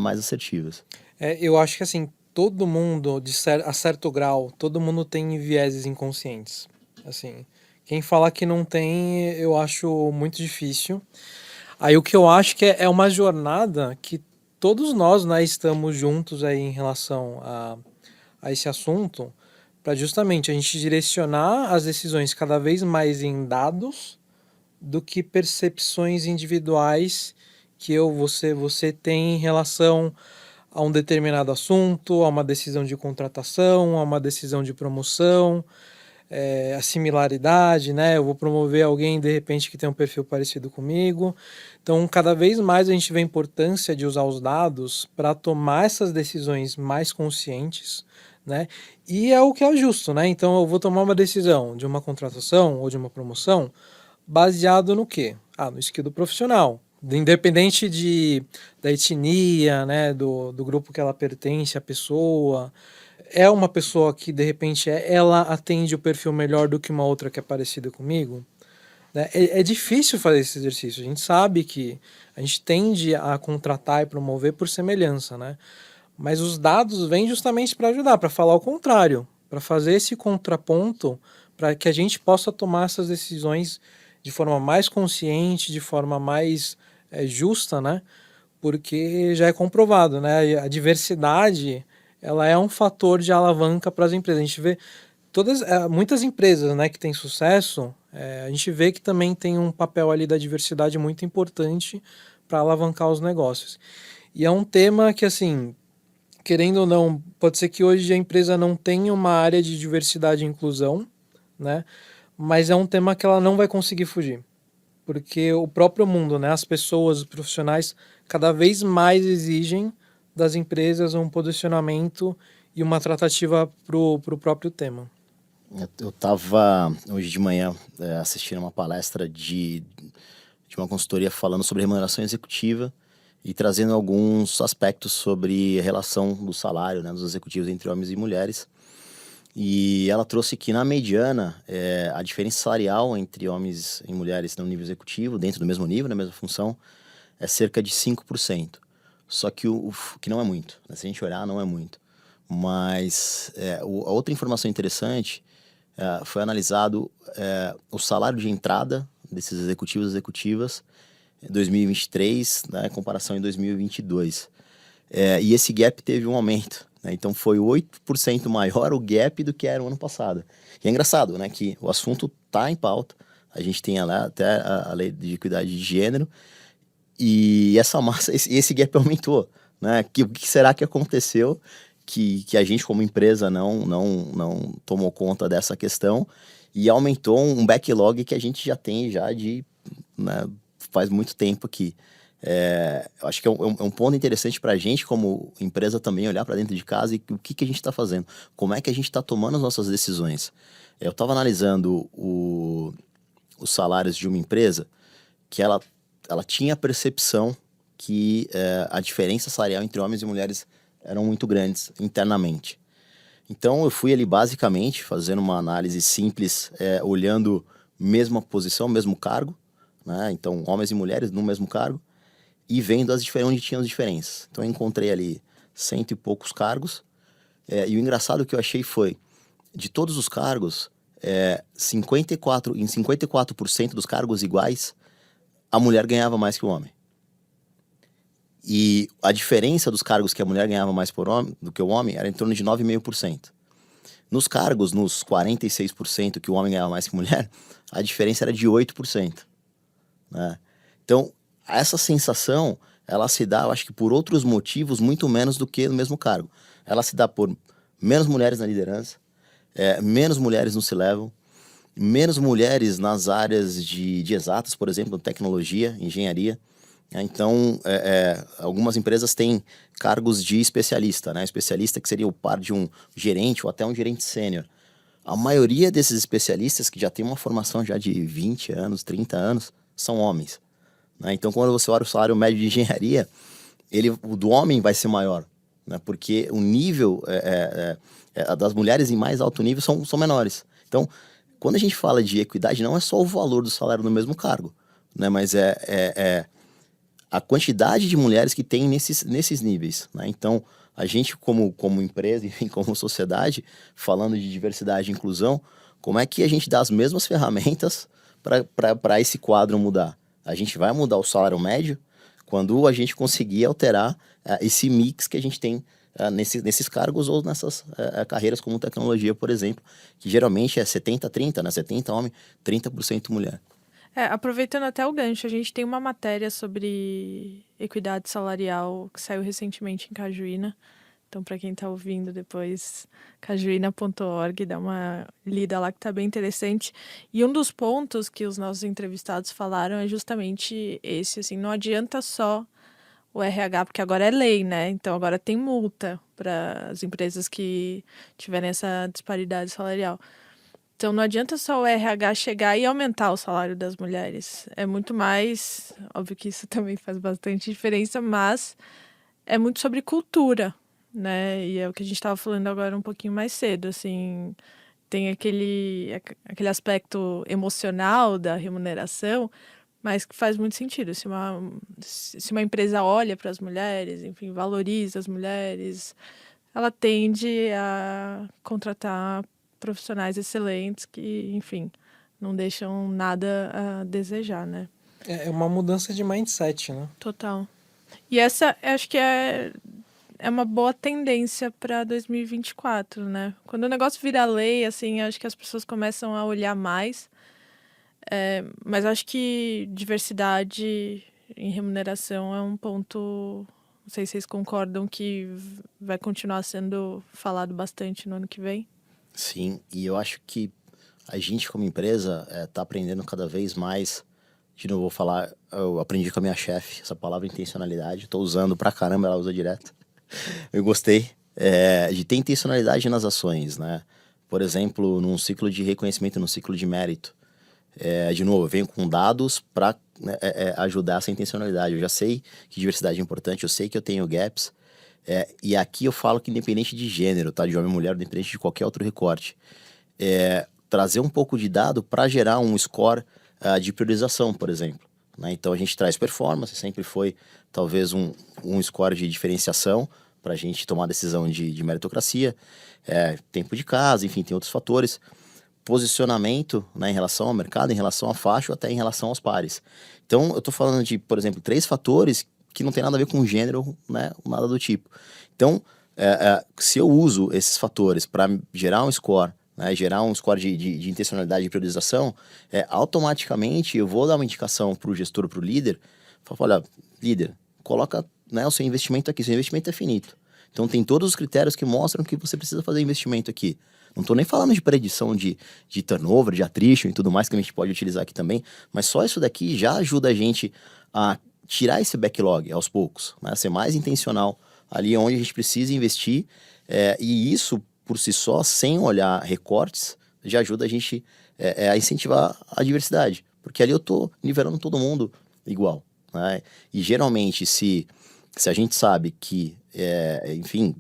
Speaker 3: mais assertivas.
Speaker 4: Eu acho que assim, todo mundo, a certo grau, todo mundo tem vieses inconscientes. Assim, quem fala que não tem, eu acho muito difícil. Aí o que eu acho que é uma jornada que todos nós, né, estamos juntos aí em relação a esse assunto, para justamente a gente direcionar as decisões cada vez mais em dados do que percepções individuais que você tem em relação a um determinado assunto, a uma decisão de contratação, a uma decisão de promoção, a similaridade, né? Eu vou promover alguém, de repente, que tem um perfil parecido comigo. Então, cada vez mais a gente vê a importância de usar os dados para tomar essas decisões mais conscientes, né? E é o que é justo, né? Então, eu vou tomar uma decisão de uma contratação ou de uma promoção baseado no quê? No skill do profissional. Independente da etnia, né, do grupo que ela pertence, a pessoa, é uma pessoa que de repente ela atende o perfil melhor do que uma outra que é parecida comigo, né? É difícil fazer esse exercício, a gente sabe que a gente tende a contratar e promover por semelhança, né? Mas os dados vêm justamente para ajudar, para falar o contrário, para fazer esse contraponto, para que a gente possa tomar essas decisões de forma mais consciente, de forma mais justa, né? Porque já é comprovado, né? A diversidade, ela é um fator de alavanca para as empresas. A gente vê muitas empresas, né, que têm sucesso, a gente vê que também tem um papel ali da diversidade muito importante para alavancar os negócios. E é um tema que, assim, querendo ou não, pode ser que hoje a empresa não tenha uma área de diversidade e inclusão, né? Mas é um tema que ela não vai conseguir fugir. Porque o próprio mundo, né, as pessoas, os profissionais, cada vez mais exigem das empresas um posicionamento e uma tratativa para o próprio tema.
Speaker 3: Eu estava hoje de manhã assistindo uma palestra de uma consultoria falando sobre remuneração executiva e trazendo alguns aspectos sobre a relação do salário, né, dos executivos entre homens e mulheres. E ela trouxe que, na mediana, a diferença salarial entre homens e mulheres no nível executivo, dentro do mesmo nível, na mesma função, é cerca de 5%. Só que que não é muito, né? Se a gente olhar, não é muito. Mas a outra informação interessante foi analisado o salário de entrada desses executivos e executivas em 2023, né, em comparação em 2022. E esse gap teve um aumento. Então foi 8% maior o gap do que era o ano passado. E é engraçado, né, que o assunto está em pauta. A gente tem lá até a lei de equidade de gênero e essa massa, esse gap aumentou, né? O que será que aconteceu que a gente como empresa não tomou conta dessa questão e aumentou um backlog que a gente já tem né, faz muito tempo aqui. Acho que é um ponto interessante para a gente, como empresa, também olhar para dentro de casa e o que a gente está fazendo, como é que a gente está tomando as nossas decisões. Eu estava analisando os salários de uma empresa que ela tinha a percepção que a diferença salarial entre homens e mulheres eram muito grandes internamente. Então eu fui ali basicamente fazendo uma análise simples, olhando mesma posição, mesmo cargo, né? Então homens e mulheres no mesmo cargo, e vendo onde tinham as diferenças. Então eu encontrei ali 100 e poucos cargos, e o engraçado que eu achei foi, de todos os cargos, em 54% dos cargos iguais, a mulher ganhava mais que o homem. E a diferença dos cargos que a mulher ganhava mais do que o homem era em torno de 9,5%. Nos cargos, nos 46% que o homem ganhava mais que a mulher, a diferença era de 8%. Né? Então, essa sensação, ela se dá, eu acho que por outros motivos, muito menos do que no mesmo cargo. Ela se dá por menos mulheres na liderança, menos mulheres no C-Level, menos mulheres nas áreas de exatas, por exemplo, tecnologia, engenharia. Então, algumas empresas têm cargos de especialista, né? Especialista que seria o par de um gerente ou até um gerente sênior. A maioria desses especialistas, que já tem uma formação já de 20 anos, 30 anos, são homens. Né? Então, quando você olha o salário médio de engenharia, o do homem vai ser maior, né? Porque o nível das mulheres em mais alto nível são menores. Então, quando a gente fala de equidade, não é só o valor do salário no mesmo cargo, né? Mas a quantidade de mulheres que tem nesses níveis. Né? Então, a gente como empresa e como sociedade, falando de diversidade e inclusão, como é que a gente dá as mesmas ferramentas para esse quadro mudar? A gente vai mudar o salário médio quando a gente conseguir alterar esse mix que a gente tem nesses cargos ou nessas carreiras como tecnologia, por exemplo, que geralmente é 70-30, né? 70 homem, 30% mulher.
Speaker 1: Aproveitando até o gancho, a gente tem uma matéria sobre equidade salarial que saiu recentemente em Cajuína. Então, para quem está ouvindo depois, cajuína.org, dá uma lida lá que está bem interessante. E um dos pontos que os nossos entrevistados falaram é justamente esse, assim, não adianta só o RH, porque agora é lei, né? Então, agora tem multa para as empresas que tiverem essa disparidade salarial. Então, não adianta só o RH chegar e aumentar o salário das mulheres. É muito mais, óbvio que isso também faz bastante diferença, mas é muito sobre cultura, né? E é o que a gente estava falando agora um pouquinho mais cedo, assim, tem aquele aspecto emocional da remuneração, mas que faz muito sentido. Se uma empresa olha para as mulheres, enfim, valoriza as mulheres, ela tende a contratar profissionais excelentes que, enfim, não deixam nada a desejar, né?
Speaker 4: É uma mudança de mindset, né?
Speaker 1: Total. E essa, acho que é uma boa tendência para 2024, né? Quando o negócio vira lei, assim, acho que as pessoas começam a olhar mais. Mas acho que diversidade em remuneração é um ponto, não sei se vocês concordam, que vai continuar sendo falado bastante no ano que vem.
Speaker 3: Sim, e eu acho que a gente como empresa está aprendendo cada vez mais. De novo, vou falar, eu aprendi com a minha chefe essa palavra intencionalidade, estou usando pra caramba, ela usa direto. Eu gostei de ter intencionalidade nas ações, né? Por exemplo, num ciclo de reconhecimento, num ciclo de mérito. De novo, eu venho com dados para ajudar essa intencionalidade. Eu já sei que diversidade é importante, eu sei que eu tenho gaps, e aqui eu falo que independente de gênero, tá? De homem ou mulher, independente de qualquer outro recorte. Trazer um pouco de dado para gerar um score de priorização, por exemplo. Né? Então a gente traz performance, sempre foi talvez um score de diferenciação para a gente tomar decisão de meritocracia, tempo de casa, enfim, tem outros fatores. Posicionamento, né, em relação ao mercado, em relação à faixa ou até em relação aos pares. Então eu estou falando de, por exemplo, 3 fatores que não tem nada a ver com gênero, né, nada do tipo. Então, se eu uso esses fatores para gerar um score, né, gerar um score de intencionalidade e priorização, automaticamente eu vou dar uma indicação para o gestor, para o líder, falar, olha, líder, coloca, né, o seu investimento aqui, seu investimento é finito. Então tem todos os critérios que mostram que você precisa fazer investimento aqui. Não estou nem falando de predição de turnover, de attrition e tudo mais que a gente pode utilizar aqui também, mas só isso daqui já ajuda a gente a tirar esse backlog aos poucos, né? Ser mais intencional ali onde a gente precisa investir, e isso por si só, sem olhar recortes, já ajuda a gente a incentivar a diversidade, porque ali eu estou nivelando todo mundo igual, né? E geralmente se a gente sabe que, enfim,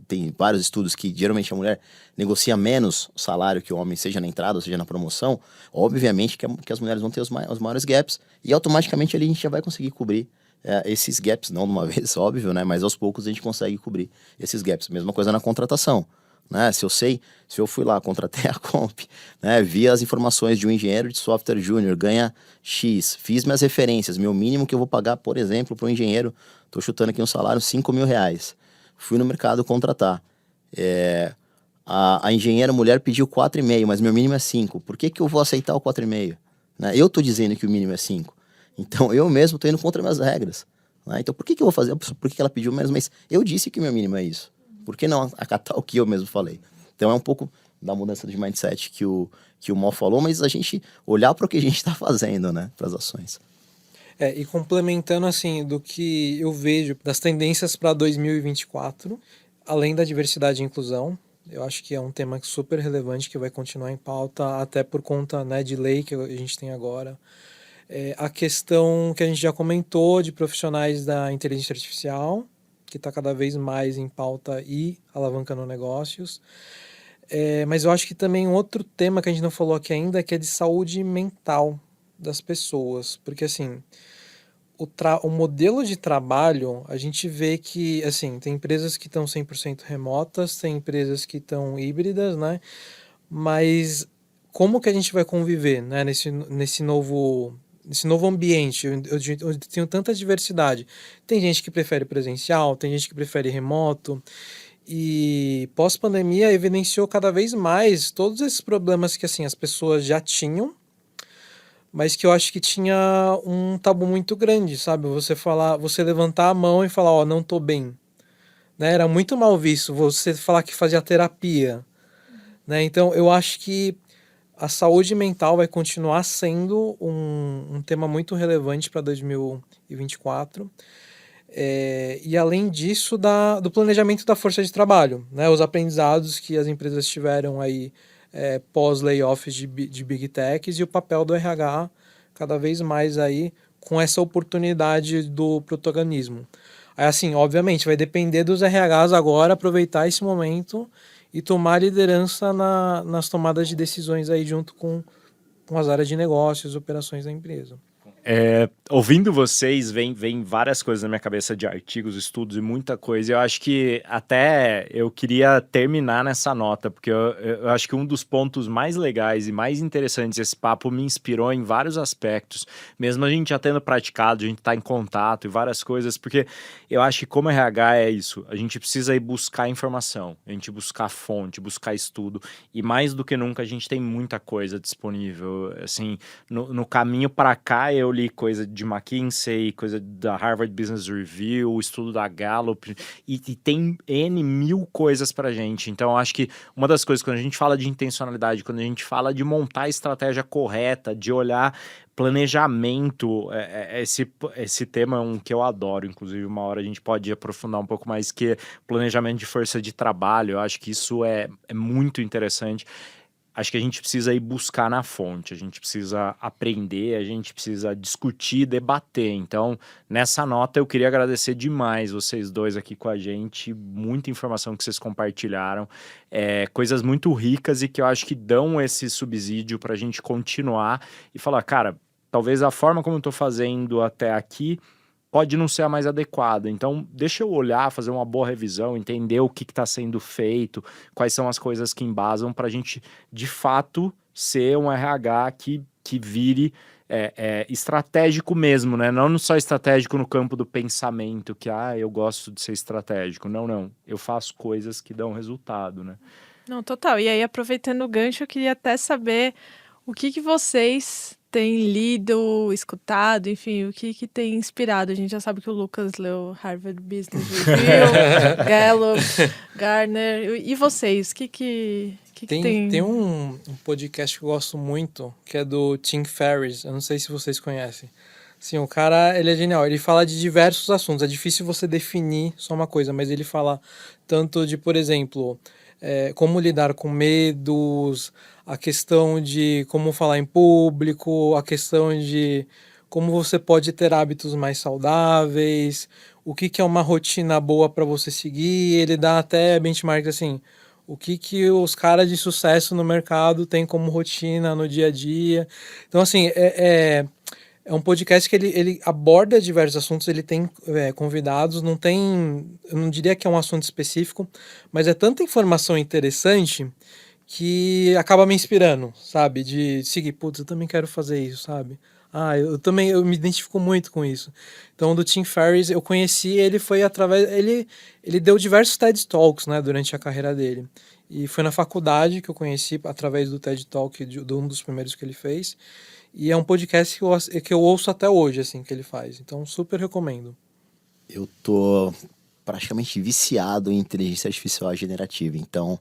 Speaker 3: tem vários estudos que geralmente a mulher negocia menos salário que o homem, seja na entrada ou seja na promoção, obviamente que as mulheres vão ter os maiores gaps e automaticamente ali a gente já vai conseguir cobrir esses gaps, não de uma vez, óbvio, né? Mas aos poucos a gente consegue cobrir esses gaps. Mesma coisa na contratação. Né? Se eu fui lá, contratei a Comp, né? Vi as informações de um engenheiro de software júnior, ganha X, fiz minhas referências, meu mínimo que eu vou pagar, por exemplo, para um engenheiro, estou chutando aqui um salário, R$5.000. Fui no mercado contratar. A engenheira mulher pediu 4,5, mas meu mínimo é 5. Por que eu vou aceitar o 4,5? Né? Eu estou dizendo que o mínimo é 5. Então, eu mesmo estou indo contra minhas regras. Né? Então, por que eu vou fazer? Por que ela pediu menos? Mas eu disse que o meu mínimo é isso. Por que não acatar o que eu mesmo falei? Então é um pouco da mudança de mindset que o Mal falou, mas a gente olhar para o que a gente está fazendo, né, para as ações.
Speaker 4: E complementando assim do que eu vejo das tendências para 2024, além da diversidade e inclusão, eu acho que é um tema super relevante que vai continuar em pauta até por conta, né, de lei que a gente tem agora. A questão que a gente já comentou de profissionais da inteligência artificial, que está cada vez mais em pauta e alavancando negócios. Mas eu acho que também outro tema que a gente não falou aqui ainda é que é de saúde mental das pessoas. Porque, assim, o modelo de trabalho, a gente vê que, assim, tem empresas que estão 100% remotas, tem empresas que estão híbridas, né? Mas como que a gente vai conviver, né, nesse nesse novo ambiente, onde tem tanta diversidade. Tem gente que prefere presencial, tem gente que prefere remoto, e pós-pandemia evidenciou cada vez mais todos esses problemas que assim, as pessoas já tinham, mas que eu acho que tinha um tabu muito grande, sabe? Você levantar a mão e falar, ó, não tô bem. Né? Era muito mal visto você falar que fazia terapia. Né? Então, eu acho que a saúde mental vai continuar sendo um tema muito relevante para 2024. E além disso, do planejamento da força de trabalho, né? Os aprendizados que as empresas tiveram aí pós-layoffs de Big Techs e o papel do RH cada vez mais aí com essa oportunidade do protagonismo. Aí, assim, obviamente, vai depender dos RHs agora aproveitar esse momento e tomar liderança nas tomadas de decisões aí junto com as áreas de negócios, operações da empresa.
Speaker 2: Ouvindo vocês, vem várias coisas na minha cabeça de artigos, estudos e muita coisa. Eu acho que até eu queria terminar nessa nota, porque eu acho que um dos pontos mais legais e mais interessantes desse papo me inspirou em vários aspectos, mesmo a gente já tendo praticado, a gente tá em contato e várias coisas, porque eu acho que como RH é isso, a gente precisa ir buscar informação, a gente buscar fonte, buscar estudo, e mais do que nunca a gente tem muita coisa disponível. Assim, no caminho para cá eu li coisa de McKinsey, coisa da Harvard Business Review, estudo da Gallup, e tem N mil coisas pra gente. Então, eu acho que uma das coisas, quando a gente fala de intencionalidade, quando a gente fala de montar a estratégia correta, de olhar planejamento, esse tema é um que eu adoro, inclusive uma hora a gente pode aprofundar um pouco mais, que é planejamento de força de trabalho. Eu acho que isso é muito interessante. Acho que a gente precisa ir buscar na fonte, a gente precisa aprender, a gente precisa discutir, debater. Então, nessa nota, eu queria agradecer demais vocês dois aqui com a gente, muita informação que vocês compartilharam, coisas muito ricas e que eu acho que dão esse subsídio para a gente continuar e falar, cara, talvez a forma como eu estou fazendo até aqui pode não ser a mais adequada. Então, deixa eu olhar, fazer uma boa revisão, entender o que está sendo feito, quais são as coisas que embasam para a gente, de fato, ser um RH que vire estratégico mesmo, né? Não só estratégico no campo do pensamento, que eu gosto de ser estratégico. Não. Eu faço coisas que dão resultado, né?
Speaker 1: Não, total. E aí, aproveitando o gancho, eu queria até saber o que vocês têm lido, escutado, enfim, o que tem inspirado. A gente já sabe que o Lucas leu Harvard Business Review, Gallup, Gartner. E vocês? O que tem?
Speaker 4: Tem um podcast que eu gosto muito, que é do Tim Ferriss. Eu não sei se vocês conhecem. Sim, o cara, ele é genial. Ele fala de diversos assuntos. É difícil você definir só uma coisa, mas ele fala tanto de, por exemplo, como lidar com medos, a questão de como falar em público, a questão de como você pode ter hábitos mais saudáveis, o que é uma rotina boa para você seguir. Ele dá até benchmark assim, o que os caras de sucesso no mercado têm como rotina no dia a dia. Então, assim, é um podcast que ele aborda diversos assuntos, ele tem convidados, eu não diria que é um assunto específico, mas é tanta informação interessante que acaba me inspirando, sabe? De seguir, putz, eu também quero fazer isso, sabe? Eu me identifico muito com isso. Então, do Tim Ferriss, eu conheci ele, foi através... Ele deu diversos TED Talks, né, durante a carreira dele. E foi na faculdade que eu conheci, através do TED Talk, de um dos primeiros que ele fez. E é um podcast que eu ouço até hoje, assim, que ele faz. Então, super recomendo.
Speaker 3: Eu tô praticamente viciado em inteligência artificial generativa. Então,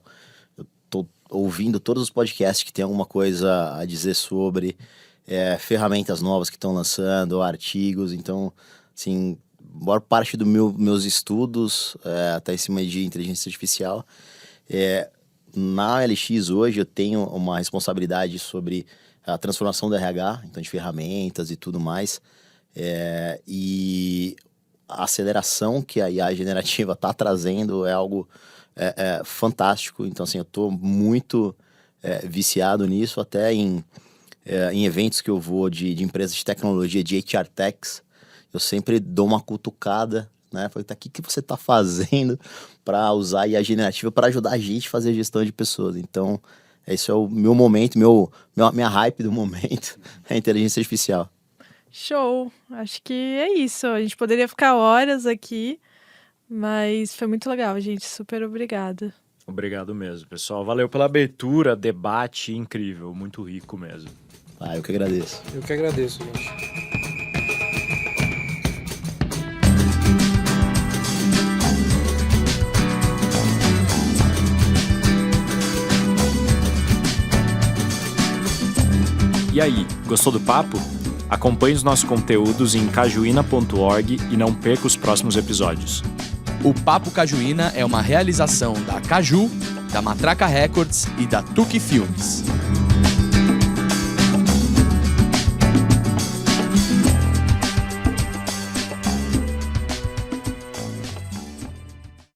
Speaker 3: eu tô ouvindo todos os podcasts que tem alguma coisa a dizer sobre ferramentas novas que estão lançando, artigos. Então, assim, maior parte dos meus estudos tá em cima de inteligência artificial. Na LX hoje eu tenho uma responsabilidade sobre a transformação do RH, então de ferramentas e tudo mais. E a aceleração que a IA generativa está trazendo é algo fantástico. Então, assim, eu estou muito viciado nisso, até em eventos que eu vou de empresas de tecnologia, de HR Techs, eu sempre dou uma cutucada, né? Falei, o que você está fazendo para usar a IA generativa para ajudar a gente a fazer a gestão de pessoas? Então, esse é o meu momento, minha hype do momento, é a inteligência artificial.
Speaker 1: Show! Acho que é isso. A gente poderia ficar horas aqui, mas foi muito legal, gente. Super obrigada.
Speaker 2: Obrigado mesmo, pessoal. Valeu pela abertura, debate incrível, muito rico mesmo.
Speaker 3: Eu que agradeço.
Speaker 4: Eu que agradeço, gente.
Speaker 2: E aí, gostou do papo? Acompanhe os nossos conteúdos em cajuína.org e não perca os próximos episódios.
Speaker 5: O Papo Cajuína é uma realização da Caju, da Matraca Records e da Tuque Filmes.